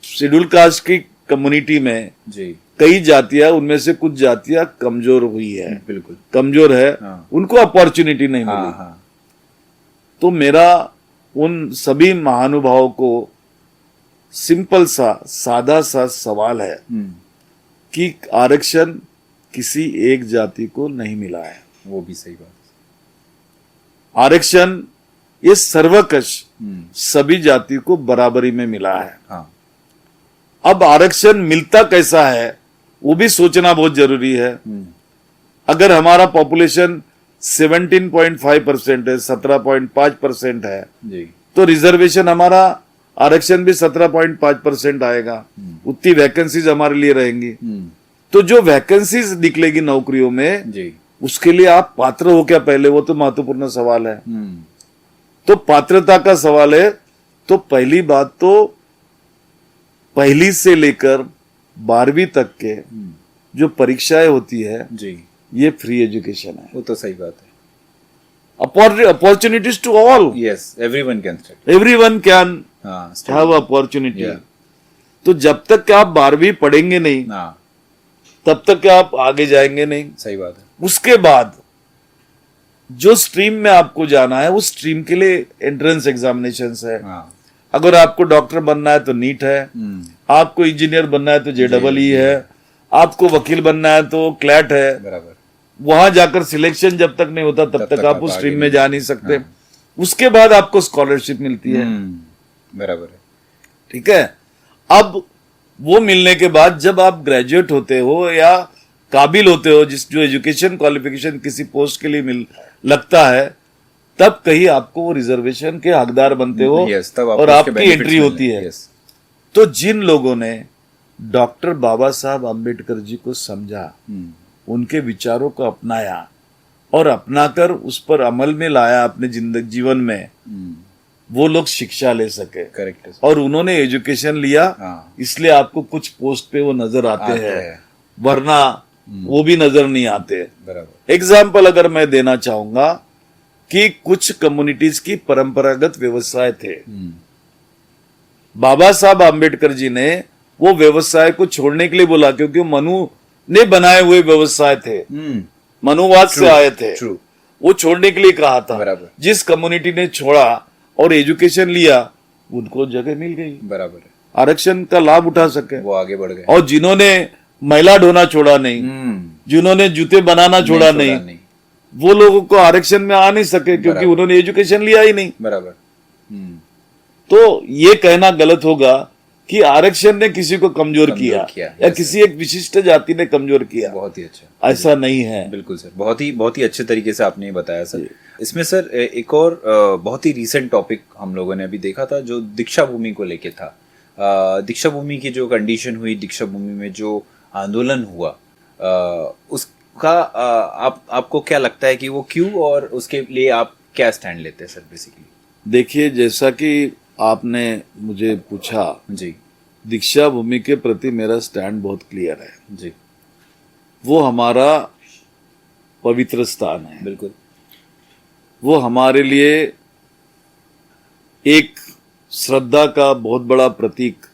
शेड्यूल कास्ट की कम्युनिटी में कई जातियां, उनमें से कुछ जातियां कमजोर हुई है, बिल्कुल कमजोर है, हाँ। उनको अपॉर्चुनिटी नहीं मिली। हाँ। तो मेरा उन सभी महानुभावों को सिंपल सा सादा सा सवाल है कि आरक्षण किसी एक जाति को नहीं मिला है। वो भी सही बात। आरक्षण ये सर्वकष सभी जाति को बराबरी में मिला है। हाँ। अब आरक्षण मिलता कैसा है वो भी सोचना बहुत जरूरी है। अगर हमारा पॉपुलेशन 17.5% है, 17.5% है जी। तो रिजर्वेशन हमारा आरक्षण भी 17.5% आएगा। उतनी वैकेंसीज हमारे लिए रहेंगी। तो जो वैकेंसीज निकलेगी नौकरियों में जी। उसके लिए आप पात्र हो क्या पहले, वो तो महत्वपूर्ण सवाल है। तो पात्रता का सवाल है। तो पहली बात तो पहली से लेकर 12वीं तक के जो परीक्षाएं होती है जी, ये फ्री एजुकेशन है। वो तो सही बात है। Opportunities to all, yes, everyone can everyone can study. Have opportunity. Yeah. तो जब तक कि आप 12वीं पढ़ेंगे नहीं हाँ, तब तक क्या आप आगे जाएंगे नहीं। सही बात है। उसके बाद जो स्ट्रीम में आपको जाना है उस स्ट्रीम के लिए एंट्रेंस एग्जामिनेशंस है। हाँ। अगर आपको डॉक्टर बनना है तो नीट है, आपको इंजीनियर बनना है तो JEE है, आपको वकील बनना है तो क्लैट है। बराबर। वहां जाकर सिलेक्शन जब तक नहीं होता तब तक आप उस स्ट्रीम में जा नहीं सकते। उसके बाद आपको स्कॉलरशिप मिलती है। बराबर है। ठीक है। अब वो मिलने के बाद जब आप ग्रेजुएट होते हो या काबिल होते हो, जिस जो एजुकेशन क्वालिफिकेशन किसी पोस्ट के लिए मिल लगता है, तब कहीं आपको वो रिजर्वेशन के हकदार बनते हो तब और आपकी एंट्री होती है। तो जिन लोगों ने डॉक्टर बाबा साहब आम्बेडकर जी को समझा, उनके विचारों को अपनाया और अपनाकर उस पर अमल में लाया अपने जिंदगी जीवन में, वो लोग शिक्षा ले सके। करेक्ट। और उन्होंने एजुकेशन लिया, इसलिए आपको कुछ पोस्ट पे वो नजर आते हैं, वरना वो भी नजर नहीं आते। बराबर। एग्जाम्पल अगर मैं देना चाहूंगा कि कुछ कम्युनिटीज की परंपरागत व्यवसाय थे, बाबा साहब आम्बेडकर जी ने वो व्यवसाय को छोड़ने के लिए बोला, क्योंकि मनु ने बनाए हुए व्यवसाय थे, मनुवाद से आए थे। वो छोड़ने के लिए कहा था। बराबर। जिस कम्युनिटी ने छोड़ा और एजुकेशन लिया उनको जगह मिल गई, बराबर है, आरक्षण का लाभ उठा सके, वो आगे बढ़ गए। और जिन्होंने मैला ढोना छोड़ा नहीं, जिन्होंने जूते बनाना छोड़ा नहीं, वो लोगों को आरक्षण में आ नहीं सके क्योंकि उन्होंने एजुकेशन लिया ही नहीं। बराबर। तो ये कहना गलत होगा कि आरक्षण ने किसी को कमजोर किया या किसी एक विशिष्ट जाति ने कमजोर किया। बहुत ही अच्छा। ऐसा नहीं है। बिल्कुल सर, बहुत ही अच्छे तरीके से आपने बताया सर। इसमें सर एक और बहुत ही रीसेंट टॉपिक हम लोगों ने अभी देखा था जो दीक्षा भूमि को लेके था। दीक्षा भूमि की जो कंडीशन हुई, दीक्षा भूमि में जो आंदोलन हुआ, उसका आपको क्या लगता है कि वो क्यों, और उसके लिए आप क्या स्टैंड लेते हैं सर बेसिकली? देखिए, जैसा कि आपने मुझे पूछा जी, दीक्षा भूमि के प्रति मेरा स्टैंड बहुत क्लियर है जी। वो हमारा पवित्र स्थान है। बिल्कुल। वो हमारे लिए एक श्रद्धा का बहुत बड़ा प्रतीक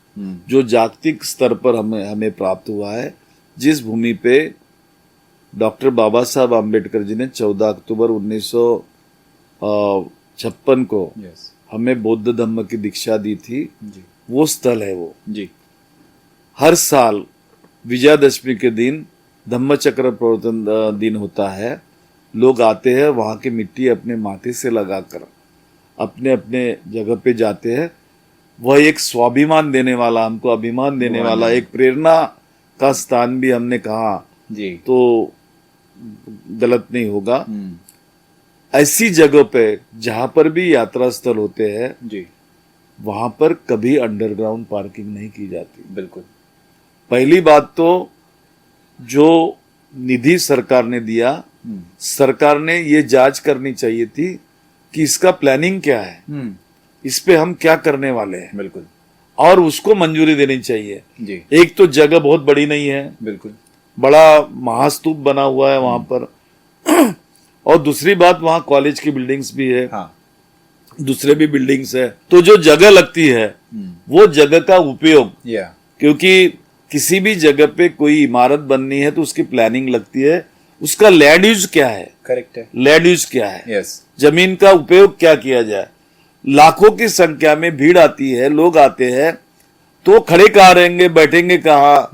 जो जागतिक स्तर पर हमें प्राप्त हुआ है, जिस भूमि पे डॉक्टर बाबा साहब आम्बेडकर जी ने 14 अक्टूबर 1956 को हमें बौद्ध धम्म की दीक्षा दी थी जी। वो स्थल है वो जी। हर साल विजयादशमी के दिन धम्मचक्र प्रवर्तन दिन होता है। लोग आते हैं, वहाँ की मिट्टी अपने माथे से लगाकर अपने अपने जगह पे जाते हैं। वह एक स्वाभिमान देने वाला, हमको अभिमान देने वाला, एक प्रेरणा का स्थान भी हमने कहा जी। तो गलत नहीं होगा। ऐसी जगह पे जहां पर भी यात्रा स्थल होते हैं जी वहां पर कभी अंडरग्राउंड पार्किंग नहीं की जाती। बिल्कुल। पहली बात तो जो निधि सरकार ने दिया, सरकार ने ये जांच करनी चाहिए थी कि इसका प्लानिंग क्या है, इस पे हम क्या करने वाले हैं, बिल्कुल और उसको मंजूरी देनी चाहिए। जी एक तो जगह बहुत बड़ी नहीं है, बिल्कुल बड़ा महास्तूप बना हुआ है वहां पर और दूसरी बात वहां कॉलेज की बिल्डिंग्स भी है, हाँ दूसरे भी बिल्डिंग्स है। तो जो जगह लगती है वो जगह का उपयोग, या क्योंकि किसी भी जगह पे कोई इमारत बननी है तो उसकी प्लानिंग लगती है, उसका लैंड यूज क्या है, करेक्ट है। लैंड यूज क्या है, यस जमीन का उपयोग क्या किया जाए। लाखों की संख्या में भीड़ आती है, लोग आते हैं, तो खड़े कहाँ रहेंगे, बैठेंगे कहाँ,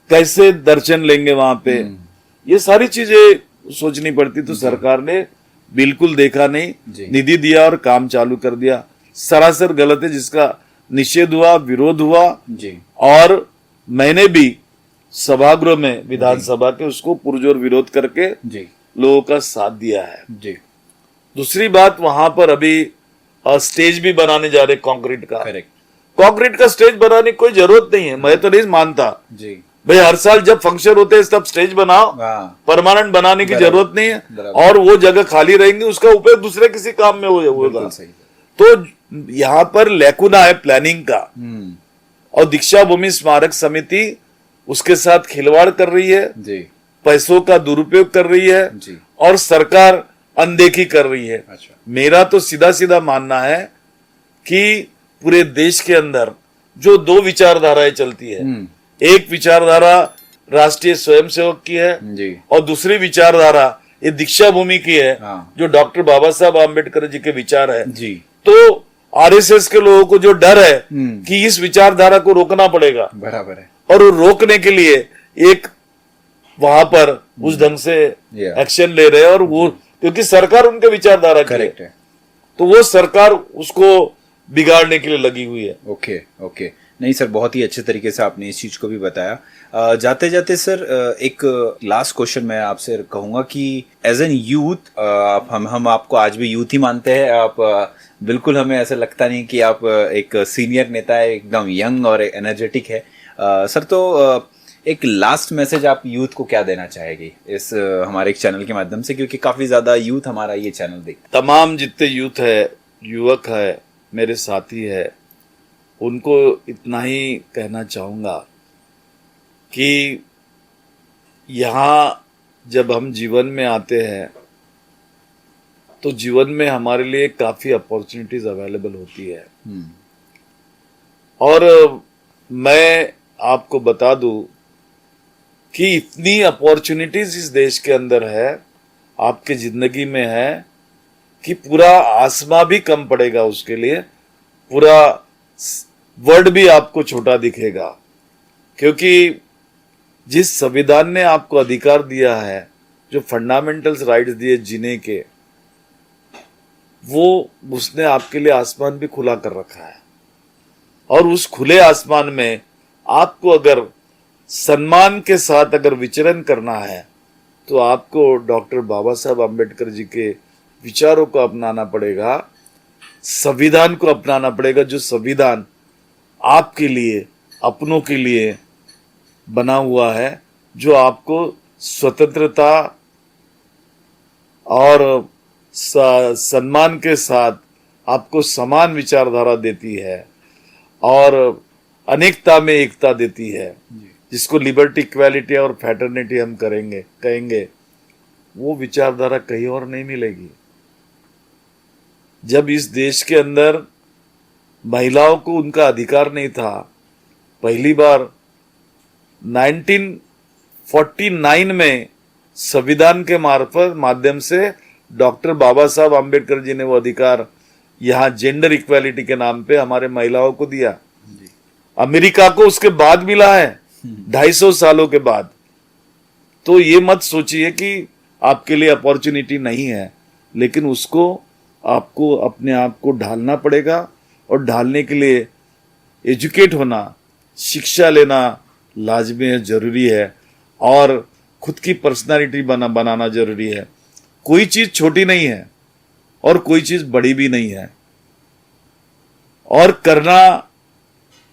कैसे दर्शन लेंगे वहां पे, ये सारी चीजें सोचनी पड़ती। तो सरकार ने बिल्कुल देखा नहीं, जी। निधि दिया और काम चालू कर दिया। सरासर गलत है, जिसका निषेध हुआ, विरोध हुआ, जी और मैंने भी सभागृह में विधानसभा के उसको पुरजोर विरोध करके जी लोगों का साथ दिया है। जी दूसरी बात, वहां पर अभी स्टेज भी बनाने जा रहे कंक्रीट का। करेक्ट कंक्रीट का स्टेज बनाने की कोई जरूरत नहीं है, मैं तो नहीं मानता। जी भाई हर साल जब फंक्शन होते हैं तब स्टेज बनाओ, हाँ परमानेंट बनाने की बराबर, जरूरत नहीं है। बराबर। और वो जगह खाली रहेंगी, उसका उपयोग दूसरे किसी काम में होगा। बिल्कुल सही। तो यहाँ पर लैकुना है प्लानिंग का, और दीक्षा भूमि स्मारक समिति उसके साथ खिलवाड़ कर रही है, जी पैसों का दुरुपयोग कर रही है, जी और सरकार अनदेखी कर रही है। अच्छा मेरा तो सीधा सीधा मानना है कि पूरे देश के अंदर जो दो विचारधाराएं चलती है, एक विचारधारा राष्ट्रीय स्वयंसेवक की है जी और दूसरी विचारधारा ये दीक्षा भूमि की है, हाँ। जो डॉक्टर बाबा साहब आम्बेडकर जी के विचार है। जी तो आरएसएस के लोगों को जो डर है कि इस विचारधारा को रोकना पड़ेगा, बराबर है। और वो रोकने के लिए एक वहां पर उस ढंग से Yeah. एक्शन ले रहे हैं, और वो क्योंकि सरकार उनके विचारधारा की है, करेक्ट है। तो वो सरकार उसको बिगाड़ने के लिए लगी हुई है। ओके ओके, नहीं सर, बहुत ही अच्छे तरीके से आपने इस चीज़ को भी बताया। जाते जाते सर एक लास्ट क्वेश्चन मैं आपसे कहूँगा कि एज एन यूथ आप हम आपको आज भी यूथ ही मानते हैं। आप बिल्कुल, हमें ऐसा लगता नहीं कि आप एक सीनियर नेता है, एकदम यंग और एनर्जेटिक है। सर तो एक लास्ट मैसेज आप यूथ को क्या देना चाहेंगे इस हमारे एक चैनल के माध्यम से, क्योंकि काफ़ी ज़्यादा यूथ हमारा ये चैनल देखता तमाम जितने यूथ है, युवक है, मेरे साथी है, उनको इतना ही कहना चाहूंगा कि यहाँ जब हम जीवन में आते हैं तो जीवन में हमारे लिए काफी अपॉर्चुनिटीज अवेलेबल होती है। और मैं आपको बता दूं कि इतनी अपॉर्चुनिटीज इस देश के अंदर है, आपके जिंदगी में है, कि पूरा आसमां भी कम पड़ेगा उसके लिए, पूरा वर्ल्ड भी आपको छोटा दिखेगा। क्योंकि जिस संविधान ने आपको अधिकार दिया है, जो फंडामेंटल्स राइट्स दिए जीने के, वो उसने आपके लिए आसमान भी खुला कर रखा है। और उस खुले आसमान में आपको अगर सम्मान के साथ अगर विचरण करना है तो आपको डॉक्टर बाबा साहब आम्बेडकर जी के विचारों को अपनाना पड़ेगा, संविधान को अपनाना पड़ेगा, जो संविधान आपके लिए, अपनों के लिए बना हुआ है, जो आपको स्वतंत्रता और सम्मान के साथ आपको समान विचारधारा देती है और अनेकता में एकता देती है, जिसको लिबर्टी, इक्वालिटी और फ्रेटर्निटी हम कहेंगे, वो विचारधारा कहीं और नहीं मिलेगी। जब इस देश के अंदर महिलाओं को उनका अधिकार नहीं था, पहली बार 1949 में संविधान के माध्यम से डॉक्टर बाबा साहब आम्बेडकर जी ने वो अधिकार यहाँ जेंडर इक्वालिटी के नाम पे हमारे महिलाओं को दिया। अमेरिका को उसके बाद मिला है, 250 सालों के बाद। तो ये मत सोचिए कि आपके लिए अपॉर्चुनिटी नहीं है, लेकिन उसको आपको अपने आप को ढालना पड़ेगा, और ढालने के लिए एजुकेट होना, शिक्षा लेना लाजमी है, जरूरी है, और खुद की पर्सनालिटी बनाना जरूरी है। कोई चीज छोटी नहीं है, और कोई चीज बड़ी भी नहीं है, और करना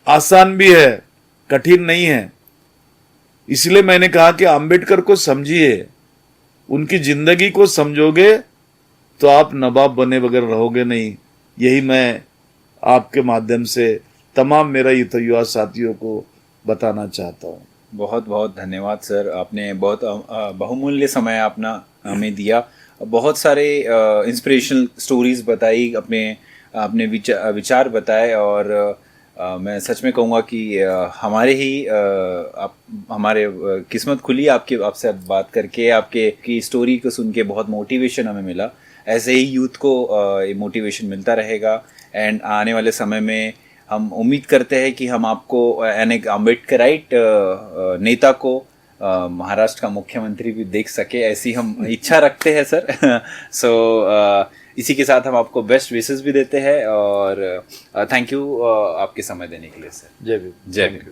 आसान भी है, कठिन नहीं है। इसलिए मैंने कहा कि अंबेडकर को समझिए, उनकी जिंदगी को समझोगे तो आप नवाब बने बगैर रहोगे नहीं। यही मैं आपके माध्यम से तमाम मेरा युवा साथियों को बताना चाहता हूँ। बहुत बहुत धन्यवाद सर, आपने बहुत बहुमूल्य समय अपना हमें दिया, बहुत सारे इंस्पिरेशनल स्टोरीज बताई, अपने विचार बताए, और मैं सच में कहूँगा कि हमारे ही हमारे किस्मत खुली आपसे बात करके, आपके की स्टोरी को सुन के बहुत मोटिवेशन हमें मिला। ऐसे ही यूथ को मोटिवेशन मिलता रहेगा, एंड आने वाले समय में हम उम्मीद करते हैं कि हम आपको एक अम्बेडकराइट नेता को महाराष्ट्र का मुख्यमंत्री भी देख सके, ऐसी हम इच्छा रखते हैं सर। सो इसी के साथ हम आपको बेस्ट विशेस भी देते हैं, और थैंक यू आपके समय देने के लिए सर। जय भीम। जय भीम।